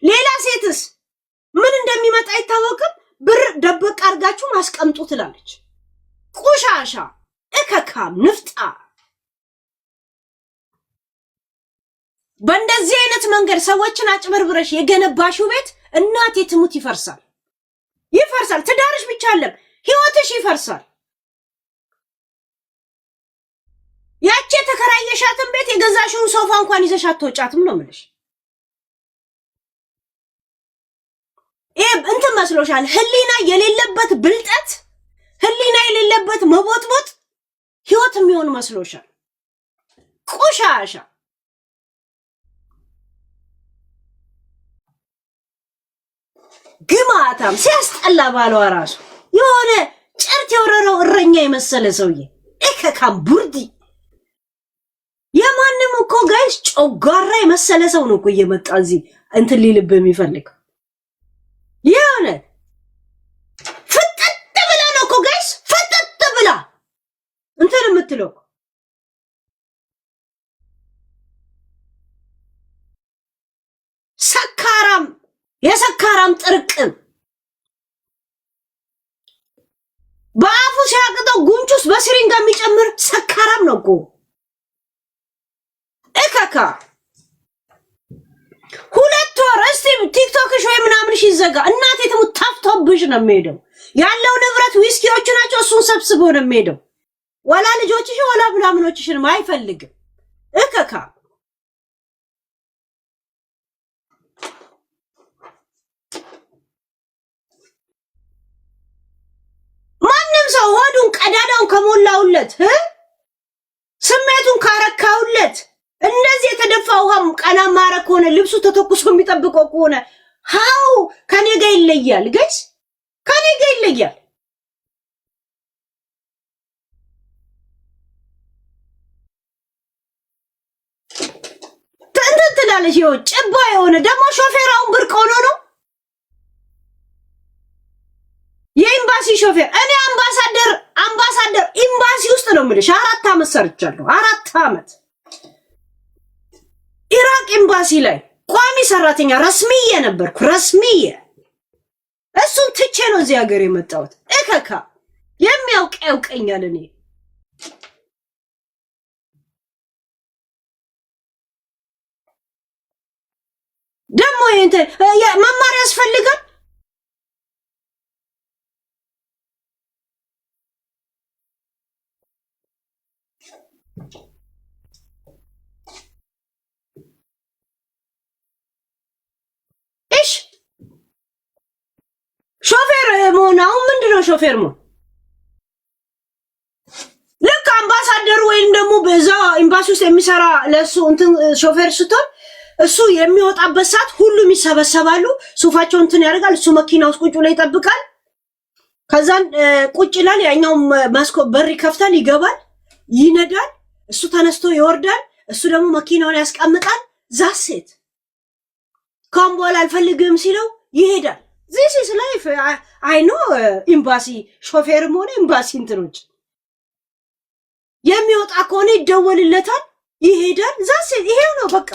ሌላ ሴትስ ምን እንደሚመጣ አይታወቅም። ብር ደበቅ አድርጋችሁ ማስቀምጡ ትላለች። ቆሻሻ እከካም ንፍጣ በእንደዚህ አይነት መንገድ ሰዎችን አጭበርብረሽ የገነባሽው ቤት እናቴ ትሙት ይፈርሳል። ትዳርሽ ብቻ አይደለም ህይወትሽ ይፈርሳል። ያቺ ተከራየሻትን ቤት የገዛሽውን ሶፋ እንኳን ይዘሽ አትወጫትም ነው የምልሽ። ይሄ እንትን መስሎሻል? ህሊና የሌለበት ብልጠት፣ ህሊና የሌለበት መቦጥቦጥ ህይወት የሚሆን መስሎሻል? ቆሻሻ ግማታም ሲያስጠላ ባሏ ራሱ የሆነ ጨርት የወረረው እረኛ የመሰለ ሰውዬ እከካም ቡርዲ የማንም እኮ ጋይስ ጮጋራ የመሰለ ሰው ነው እኮ እየመጣ እዚህ እንትን ሊልብ የሚፈልግ የሆነ ፍጥጥ ብላ ነው እኮ ጋይስ ፍጥጥ ብላ እንትን የምትለው ሰካራም የሰካራም ጥርቅም በአፉ ሲያቅጠው ጉንጩስ በስሪንጋ የሚጨምር ሰካራም ነው እኮ እከካ። 2 ወር እስቲ ቲክቶክሽ ወይ ምናምንሽ ይዘጋ እናቴ ትሙት ታፍቶብሽ ነው የሚሄደው። ያለው ንብረት ዊስኪዎች ናቸው። እሱን ሰብስቦ ነው የሚሄደው። ወላ ልጆችሽ ወላ ምናምኖችሽን አይፈልግም እከካ። ማንም ሰው ሆዱን ቀዳዳውን ከሞላውለት ስሜቱን ካረካውለት እንደዚህ የተደፋ ውሃም ቀና ማረክ ሆነ ልብሱ ተተኩሶ የሚጠብቀው ከሆነ ሃው ከኔ ጋር ይለያል ጋይስ፣ ከኔ ጋር ይለያል። ትላለሽ ይኸው ጭባ የሆነ ደግሞ ሾፌራውን ብርቅ ሆኖ ነው የኤምባሲ ሾፌር። እኔ አምባሳደር ኤምባሲ ውስጥ ነው የምልሽ 4 ዓመት ሰርቻለሁ። 4 ዓመት ኢራቅ ኤምባሲ ላይ ቋሚ ሰራተኛ ረስሚዬ ነበርኩ። ረስሚዬ እሱን ትቼ ነው እዚህ ሀገር የመጣሁት። እከካ የሚያውቅ ያውቀኛል። እኔ ደግሞ መማር ያስፈልጋል። ሾፌር መሆን አሁን ምንድነው ሾፌር መሆን? ልክ አምባሳደር ወይም ደግሞ በዛ ኤምባሲ ውስጥ የሚሰራ ለሱ እንትን ሾፌር ስትሆን እሱ የሚወጣበት ሰዓት ሁሉም ይሰበሰባሉ። ሱፋቸው እንትን ያደርጋል። እሱ መኪና ውስጥ ቁጭ ብሎ ይጠብቃል። ከዛን ቁጭ ይላል። ያኛው መስኮት በር ይከፍታል፣ ይገባል፣ ይነዳል። እሱ ተነስቶ ይወርዳል። እሱ ደግሞ መኪናውን ያስቀምጣል። ዛሴት ካም በኋላ አልፈልግም ሲለው ይሄዳል። this is life. I know ኤምባሲ ሾፌርም ሆነ ኤምባሲ እንትኖች የሚወጣ ከሆነ ይደወልለታል፣ ይሄዳል። ዛሴት ይሄው ነው በቃ።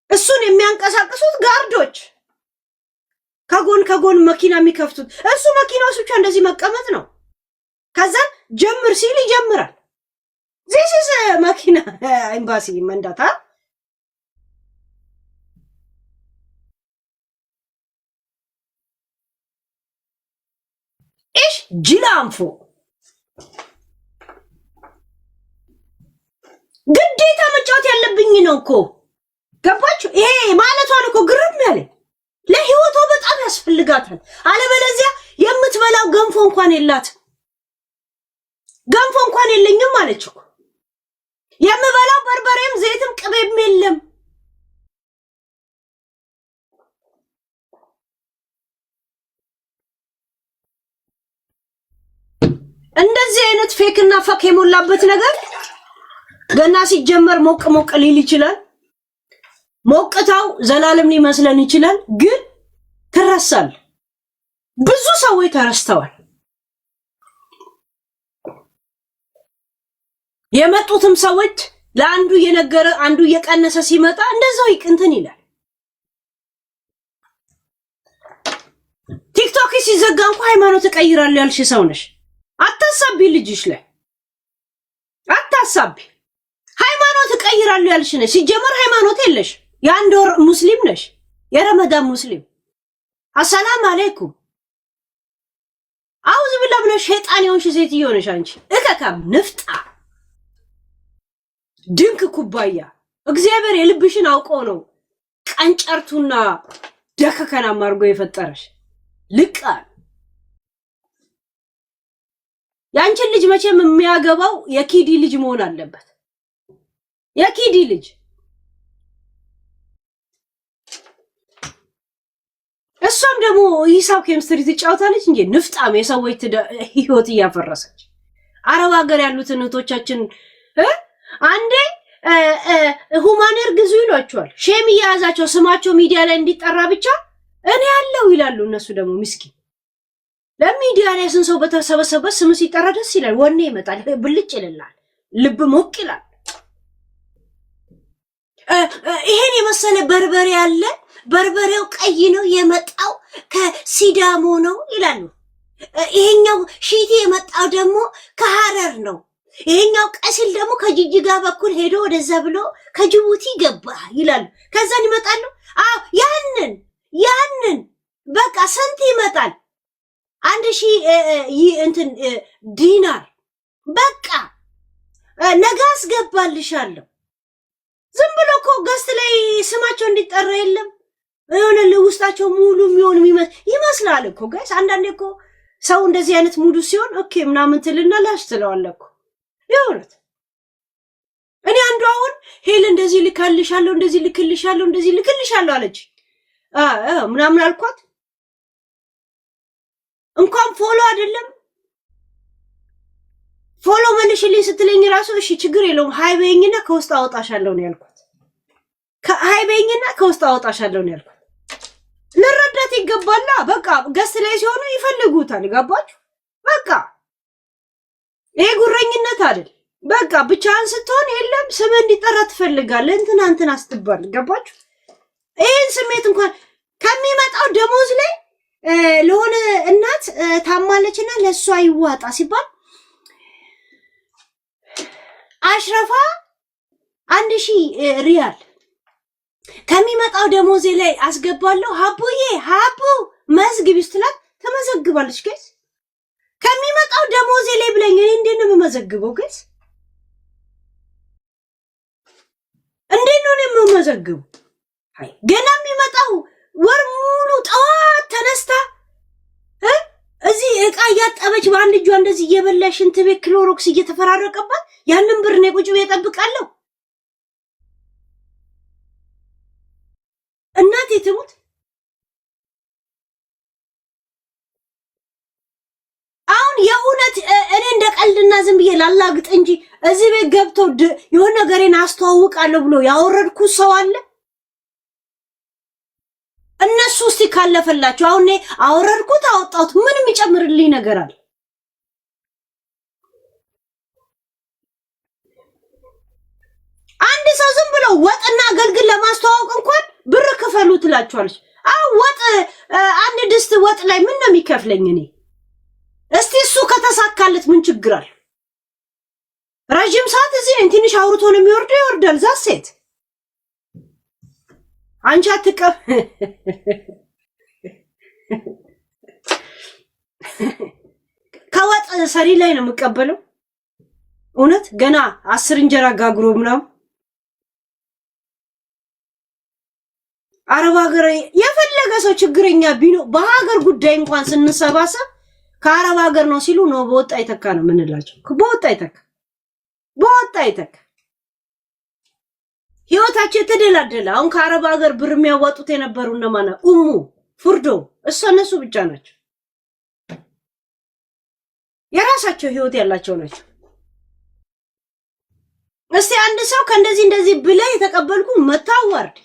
እሱን የሚያንቀሳቅሱት ጋርዶች ከጎን መኪና የሚከፍቱት እሱ መኪናው ብቻ እንደዚህ መቀመጥ ነው። ከዛ ጀምር ሲል ይጀምራል። this is መኪና ኤምባሲ መንዳታ እሽ ጅላንፎ ግዴታ መጫወት ያለብኝ ነው እኮ ገባችሁ? ይሄ ማለቷን እኮ ግርም ያለ ለህይወቷ በጣም ያስፈልጋታል። አለበለዚያ የምትበላው ገንፎ እንኳን የላት። ገንፎ እንኳን የለኝም ማለች እኮ የምበላው በርበሬም ዘይትም ቅቤም የለም። እንደዚህ አይነት ፌክና ፈክ የሞላበት ነገር ገና ሲጀመር ሞቅ ሊል ይችላል። ሞቅታው ዘላለም ሊመስለን ይችላል፣ ግን ተረሳል። ብዙ ሰዎች ተረስተዋል። የመጡትም ሰዎች ለአንዱ እየነገረ አንዱ እየቀነሰ ሲመጣ እንደዛው ይቅንትን ይላል። ቲክቶክ ሲዘጋ እንኳን ሃይማኖት ተቀይራለሁ ያልሽ ሰው ነሽ። አታሳቢ፣ ልጅሽ ላይ አታሳቢ። ሃይማኖት ተቀይራለሁ ያልሽ ነሽ። ሲጀመር ሃይማኖት የለሽ። የአንድ ወር ሙስሊም ነሽ፣ የረመዳን ሙስሊም። አሰላም አለይኩም። አውዝ ብላ ብለሽ ሸይጣን የሆንሽ ሴትዮ ነሽ አንቺ። እከካም ንፍጣ ድንክ ኩባያ። እግዚአብሔር የልብሽን አውቆ ነው ቀንጨርቱና ደከከናም አድርጎ የፈጠረሽ። ልቃ ያንቺን ልጅ መቼም የሚያገባው የኪዲ ልጅ መሆን አለበት። የኪዲ ልጅ እሷም ደግሞ ሂሳብ ኬሚስትሪ ትጫወታለች እንጂ ንፍጣም የሰዎች ህይወት እያፈረሰች። አረብ ሀገር ያሉትን እህቶቻችን አንዴ ሁማኔር ግዙ ይሏቸዋል። ሼም እየያዛቸው ስማቸው ሚዲያ ላይ እንዲጠራ ብቻ እኔ ያለው ይላሉ። እነሱ ደግሞ ምስኪን ለሚዲያ ላይ ስንት ሰው በተሰበሰበ ስም ሲጠራ ደስ ይላል። ወኔ ይመጣል፣ ብልጭ ይላል፣ ልብ ሞቅ ይላል። ይሄን የመሰለ በርበሬ አለ፣ በርበሬው ቀይ ነው የመጣው ከሲዳሞ ነው ይላሉ። ይሄኛው ሺቲ የመጣው ደግሞ ከሐረር ነው። ይሄኛው ቀሲል ደግሞ ከጅጅጋ በኩል ሄዶ ወደዛ ብሎ ከጅቡቲ ገባ ይላሉ። ከዛን ይመጣሉ። አዎ ያንን በቃ ስንት ይመጣል? 1000 እንትን ዲናር በቃ ነገ አስገባልሻለሁ። ዝም ብሎ እኮ ገስት ላይ ስማቸው እንዲጠራ የለም። የሆነ ውስጣቸው ሙሉ የሚሆን ይመስላል እኮ ጋይስ። አንዳንዴ እኮ ሰው እንደዚህ አይነት ሙሉ ሲሆን ኦኬ ምናምን ትልና ላሽ ትለዋለህ እኮ ይሁንት። እኔ አንዱ አሁን ሄል እንደዚህ ልካልሻለሁ፣ እንደዚህ ልክልሻለሁ፣ እንደዚህ ልክልሻለሁ አለች። ምናምን አልኳት። እንኳን ፎሎ አይደለም ፎሎ መልሽልኝ ስትለኝ ራሱ እሺ ችግር የለውም ሃይ በይኝና ከውስጥ አወጣሻለሁ ነው ያልኳት። ሃይ በይኝና ከውስጥ አወጣሻለሁ ነው ያልኳት። ልረዳት ይገባላ። በቃ ገስት ላይ ሲሆኑ ይፈልጉታል። ገባችሁ? በቃ ይሄ ጉረኝነት አይደል። በቃ ብቻህን ስትሆን የለም ስም እንዲጠራ ትፈልጋለህ። እንትና አስትባል። ገባችሁ? ይሄን ስሜት እንኳን ከሚመጣው ደሞዝ ላይ ለሆነ እናት ታማለችና ለሷ ይዋጣ ሲባል አሽረፋ 1000 ሪያል ከሚመጣው ደሞዜ ላይ አስገባለሁ። ሀቡዬ ሀቡ መዝግቢ ስትላት ተመዘግባለች። ጋይስ ከሚመጣው ደሞዜ ላይ ብለኝ እኔ እንዴት ነው የምመዘግበው? ጋይስ እንዴት ነው የምመዘግበው? አይ ገና የሚመጣው ወር ሙሉ ጠዋት ተነስታ እዚህ እቃ እያጠበች በአንድ እጇ እንደዚህ እየበላሽ ሽንት ቤት ክሎሮክስ እየተፈራረቀባት ያንን ብር ነው ቁጭ ብዬ እጠብቃለሁ። እናቴ ትሙት። አሁን የእውነት እኔ እንደ ቀልድና ዝም ብዬ ላላግጥ እንጂ እዚህ ቤት ገብተው የሆነ ነገሬን አስተዋውቃለሁ ብሎ ያወረድኩት ሰው አለ? እነሱ እስቲ ካለፈላቸው አሁን አወረድኩት አወጣሁት ምን የሚጨምርልኝ ነገር አለ? አንድ ሰው ዝም ብሎ ወጥና አገልግል ለማስተዋወቅ እንኳን ብር ክፈሉ ትላቸዋለች። ወጥ አንድ ድስት ወጥ ላይ ምን ነው የሚከፍለኝ እኔ? እስቲ እሱ ከተሳካለት ምን ችግር አለ? ረጅም ሰዓት እዚህ ነኝ። ትንሽ አውርቶ ነው የሚወርደው፣ ይወርዳል። ዛሴት አንቺ አትቀፍ ከወጥ ሰሪ ላይ ነው የምቀበለው። እውነት ገና 10 እንጀራ ጋግሮ ምናምን አረብ ሀገር የፈለገ ሰው ችግረኛ ቢኖ በሀገር ጉዳይ እንኳን ስንሰባሰብ ከአረብ ሀገር ነው ሲሉ ነው በወጣ ይተካ ነው የምንላቸው። በወጣ ይተካ ህይወታቸው የተደላደለ። አሁን ከአረብ ሀገር ብር የሚያዋጡት የነበሩ እነማን? ፍርዶ እነሱ ብቻ ናቸው። የራሳቸው ህይወት ያላቸው ናቸው። እስቲ አንድ ሰው ከእንደዚህ ብላይ የተቀበልኩ መታወርድ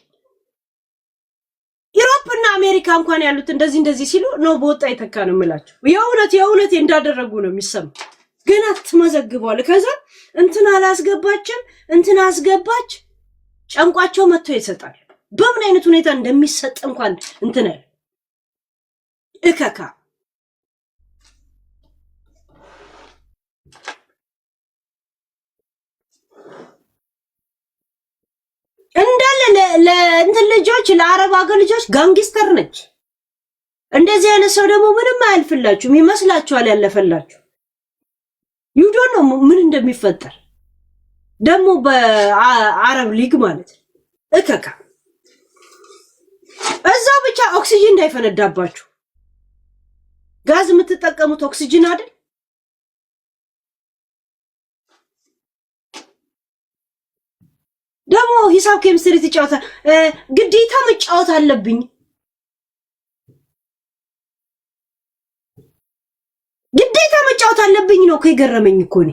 ዩሮፕና አሜሪካ እንኳን ያሉት እንደዚህ ሲሉ ነው በወጣ ይተካ ነው የምላቸው። የእውነት እንዳደረጉ ነው የሚሰማ። ግን አትመዘግበዋል። ከዛ እንትና አላስገባችም እንትና አስገባች ጨንቋቸው መጥቶ ይሰጣል። በምን አይነት ሁኔታ እንደሚሰጥ እንኳን እንትና እከካ ለእንትን ልጆች ለአረብ አገር ልጆች ጋንግስተር ነች። እንደዚህ አይነት ሰው ደግሞ ምንም አያልፍላችሁም፣ ይመስላችኋል ያለፈላችሁ። ዩ ዶንት ኖ ምን እንደሚፈጠር ደግሞ በአረብ ሊግ ማለት እከካ እዛው ብቻ ኦክሲጅን እንዳይፈነዳባችሁ። ጋዝ የምትጠቀሙት ኦክሲጅን አይደል? ደግሞ ሂሳብ ኬሚስትሪ ትጫወታ ግዴታ መጫወት አለብኝ። ግዴታ መጫወት አለብኝ ነው ከገረመኝ እኮ እኔ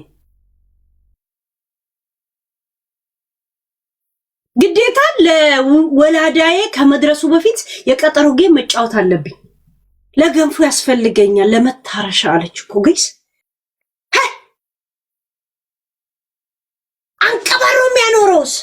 ግዴታ ለወላዳዬ ከመድረሱ በፊት የቀጠሮ ጌም መጫወት አለብኝ። ለገንፉ ያስፈልገኛል ለመታረሻ አለች እኮ ጋይስ። አንቀባሮ የሚያኖረውስ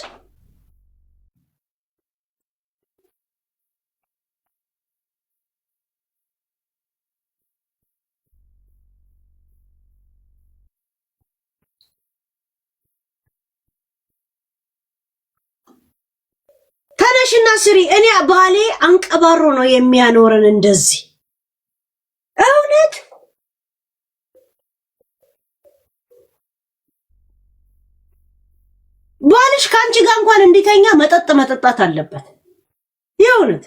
ተነሽና ስሪ። እኔ ባሌ አንቀባሮ ነው የሚያኖረን እንደዚህ እውነት ባልሽ ከአንቺ ጋር እንኳን እንዲተኛ መጠጥ መጠጣት አለበት። የእውነት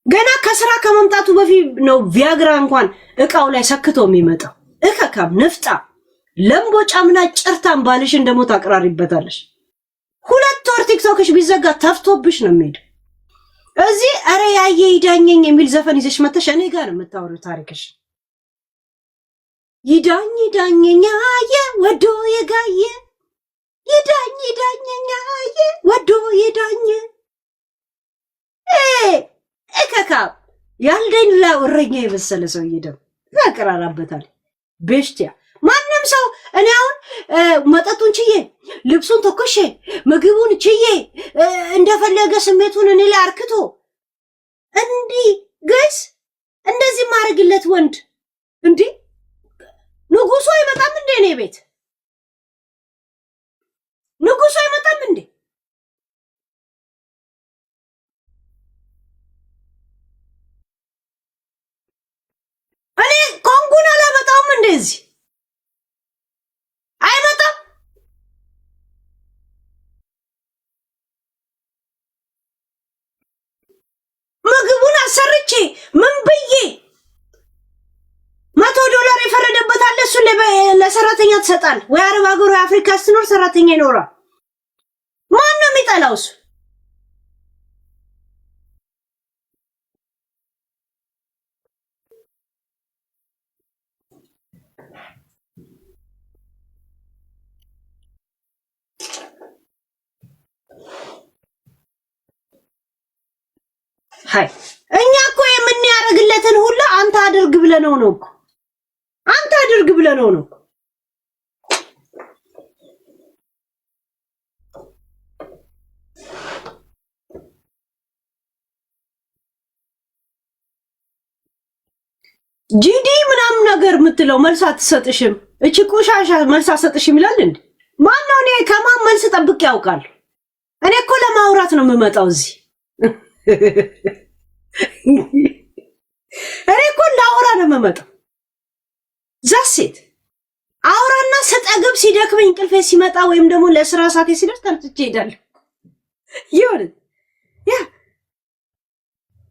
ገና ከስራ ከመምጣቱ በፊት ነው ቪያግራ እንኳን እቃው ላይ ሰክቶ የሚመጣው። እከካም ንፍጣ ለምቦጫምና ጭርታም ባልሽን ደግሞ ታቅራሪበታለሽ። 2 ወር ቲክቶክሽ ቢዘጋ ተፍቶብሽ ነው የሚሄደው። እዚህ አረ ያየ ይዳኘኝ የሚል ዘፈን ይዘሽ መተሽ እኔ ጋር ነው የምታወሪው ታሪክሽ። ይዳኝ ይዳኘኝ አየ ወዶ የጋየ ይዳኝ ይዳኘኝ አየ ወዶ የዳኘ እከካ ያልደኝ ላውረኛ የበሰለ ሰው ይደም ያቀራራበታል። ቤሽቲያ ማንም ሰው እኔ አሁን መጠጡን ችዬ ልብሱን ተኮሼ ምግቡን ችዬ እንደፈለገ ስሜቱን እኔ ላይ አርክቶ እንዲህ ጋይስ እንደዚህ ማድረግለት ወንድ እንዲህ ንጉሱ አይመጣም እንዴ? እኔ ቤት ንጉሱ አይመጣም እንዴ? እኔ ኮንጉን አላመጣውም እንደዚህ አይመጣም። ምግቡን አሰርቼ ምን ብዬ $100 የፈረደበት አለ። እሱ ለሰራተኛ ትሰጣል ወይ? አረብ ሀገር ወይ አፍሪካ ስትኖር ሰራተኛ ይኖራል። ማን ነው የሚጠላው እሱ? ሃይ እኛ እኮ የምንያደርግለትን ሁሉ አንተ አድርግ ብለነው ነው እኮ አንተ አድርግ ብለነው ነው። ጂዲ ምናምን ነገር የምትለው መልስ አትሰጥሽም። እቺ ቆሻሻ መልስ አትሰጥሽም ይላል እንዴ? ማን ነው? እኔ ከማን መልስ ጠብቅ ያውቃል? እኔ እኮ ለማውራት ነው የምመጣው እዚህ። እኔ እኮ ላውራ ነው የምመጣው። ዛሴት አውራና ስጠግብ ሲደክመኝ እንቅልፌ ሲመጣ ወይም ደግሞ ለስራ ሰዓቴ ሲደርስ ተነስቼ እሄዳለሁ። ይሁን ያ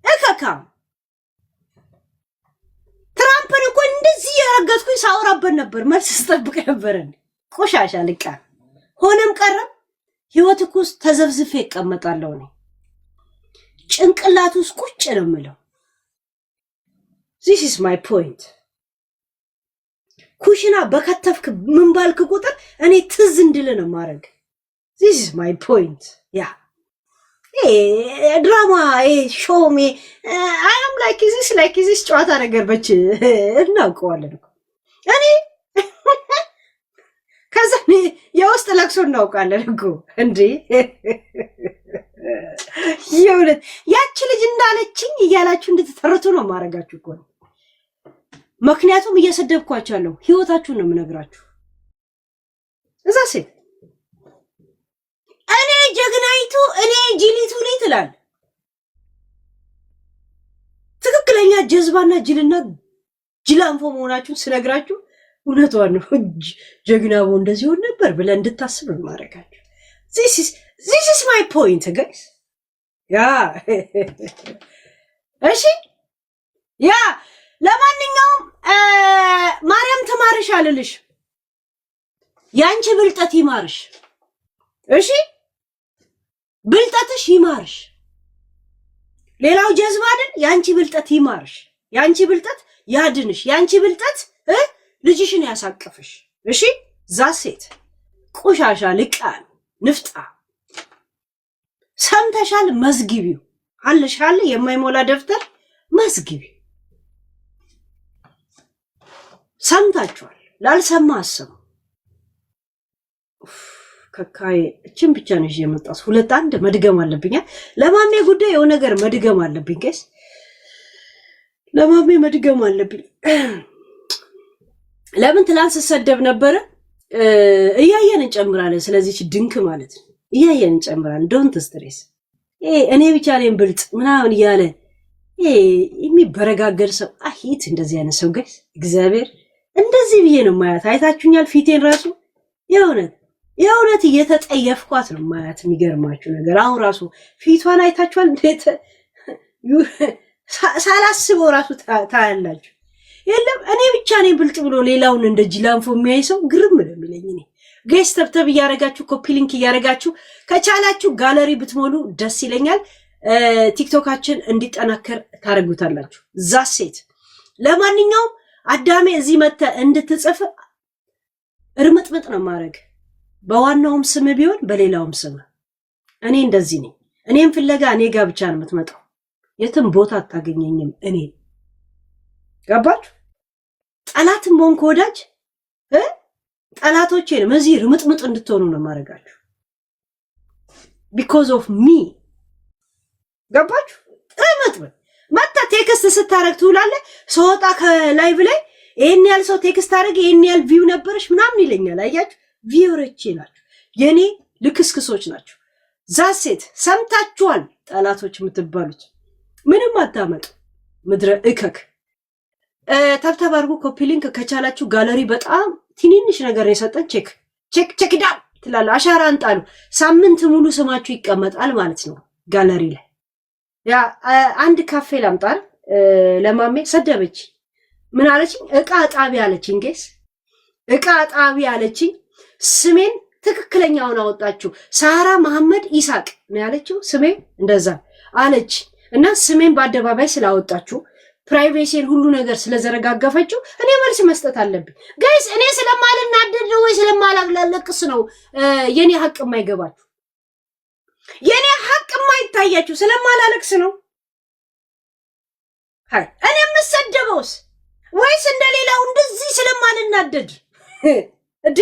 እከካ ትራምፕን እኮ እንደዚህ ያረጋግጥኩኝ ሳውራበት ነበር። መልስ ስጠብቅ ነበር። ቆሻሻ ልቃ ሆነም ቀረም ህይወት እኮ ውስጥ ተዘብዝፌ እቀመጣለሁ። እኔ ጭንቅላት ውስጥ ቁጭ ነው የምለው። this is my point። ኩሽና በከተፍክ ምን ባልክ ቁጥር እኔ ትዝ እንድል ነው ማረግ። this is my point። ያ ድራማ ሾሜ I am like this ጨዋታ ነገር በች እናውቀዋለን እኮ እኔ ከዛ የውስጥ ለቅሶ እናውቃለን እኮ እንዴ። የእውነት ያቺ ልጅ እንዳለችኝ እያላችሁ እንድትተርቱ ነው ማረጋችሁ እኮ። ምክንያቱም እየሰደብኳቸዋለሁ፣ ህይወታችሁን ነው የምነግራችሁ። እዛ ሴት እኔ ጀግናይቱ እኔ ጅሊቱ ላይ ትላል። ትክክለኛ ጀዝባና ጅልና ጅላንፎ መሆናችሁን ስነግራችሁ እውነቷን ነው። ጀግናው እንደዚህ ሆን ነበር ብለህ እንድታስብ ማረጋችሁ። this is my point guys። ያ እሺ ያ ለማንኛውም ማርያም ተማርሽ አልልሽ፣ ያንቺ ብልጠት ይማርሽ። እሺ ብልጠትሽ ይማርሽ። ሌላው ጀዝባ አይደል? ያንቺ ብልጠት ይማርሽ፣ ያንቺ ብልጠት ያድንሽ፣ ያንቺ ብልጠት ልጅሽን ያሳቅፍሽ። እሺ ዛሴት ቆሻሻ ልቃን ንፍጣ ሰምተሻል? መዝግቢው አለሻል የማይሞላ ደብተር መዝግቢው። ሰምታችኋል? ላልሰማ አሰሙ። ከካይ እችን ብቻ ነው የመጣው። ሁለት አንድ መድገም አለብኝ። ለማሜ ጉዳይ የሆነ ነገር መድገም አለብኝ። ጋይስ ለማሜ መድገም አለብኝ። ለምን ትላንት ስሰደብ ነበረ? እያየን እንጨምራለን። ስለዚህ ድንክ ማለት ነው። እያየን እንጨምራለን። ዶንት ስትሬስ። እኔ ብቻ ነኝ ብልጥ ምናምን እያለ የሚበረጋገር ሰው አሂት እንደዚህ አይነት ሰው ጋይስ እግዚአብሔር እንደዚህ ብዬ ነው ማያት። አይታችሁኛል? ፊቴን ራሱ የእውነት እየተጠየፍኳት ነው ማያት። የሚገርማችሁ ነገር አሁን ራሱ ፊቷን አይታችኋል? እንዴት ሳላስበው ራሱ ታያላችሁ። የለም እኔ ብቻ ነኝ ብልጥ ብሎ ሌላውን እንደ ጅላንፎ የሚያይ ሰው ግርም ነው የሚለኝ። እኔ ጋይስ ተብተብ እያረጋችሁ ኮፒ ሊንክ እያረጋችሁ ከቻላችሁ ጋለሪ ብትሞሉ ደስ ይለኛል። ቲክቶካችን እንዲጠናከር ታረጉታላችሁ። ዛሴት ለማንኛውም አዳሜ እዚህ መተ እንድትጽፍ እርምጥምጥ ነው ማድረግ። በዋናውም ስም ቢሆን በሌላውም ስም እኔ እንደዚህ ነኝ። እኔም ፍለጋ እኔ ጋር ብቻ ነው የምትመጣው። የትም ቦታ አታገኘኝም። እኔ ገባችሁ? ጠላትም ሆንክ ወዳጅ ጠላቶቼን እዚህ ርምጥምጥ እንድትሆኑ ነው ማድረጋችሁ። because of me ገባችሁ? ርምጥምጥ መጣ ቴክስት ስታረግ ትውላለህ። ሰውጣ ከላይቭ ላይ ይሄን ያህል ሰው ቴክስት አረግ፣ ይሄን ያህል ቪው ነበርሽ ምናምን ይለኛል። አያችሁ? ቪውሮቼ ናችሁ፣ የኔ ልክስክሶች ናችሁ። ዛሴት ሰምታችኋል? ጠላቶች የምትባሉት ምንም አታመጡ። ምድረ እከክ ተብተብ አድርጉ። ኮፒ ሊንክ ከቻላችሁ ጋለሪ በጣም ትንንሽ ነገር የሰጠን ቼክ ዳውን ትላለ። አሻራ አንጣሉ። ሳምንት ሙሉ ስማችሁ ይቀመጣል ማለት ነው ጋለሪ ላይ። ያ አንድ ካፌ ላምጣር ለማሜ ሰደበች። ምን አለችኝ? እቃ ጣቢ አለችኝ። ጌስ እቃ ጣቢ አለችኝ። ስሜን ትክክለኛውን አወጣችሁ። ሳራ መሐመድ ኢሳቅ ነው ያለችው። ስሜ እንደዛ አለች እና ስሜን በአደባባይ ስላወጣችሁ ፕራይቬሲን ሁሉ ነገር ስለዘረጋገፈችው እኔ መልስ መስጠት አለብኝ። ጋይስ እኔ ስለማልናደድ ወይ ስለማላግላለቅስ ነው የኔ ሐቅ የማይገባችሁ፣ የኔ ሐቅ የማይታያችሁ ስለማላለቅስ ነው። ሃይ እኔ የምሰደበውስ ወይስ እንደሌላው እንደዚህ ስለማልናደድ እንዴ?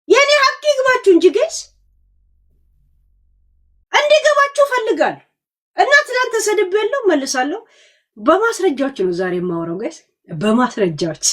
የኔ ሐቅ ይግባችሁ እንጂ ጋይስ እንዲገባችሁ ፈልጋለሁ። እና ትላንት ተሰድቤያለሁ መልሳለሁ። በማስረጃዎች ነው ዛሬ የማወራው ጋይስ፣ በማስረጃዎች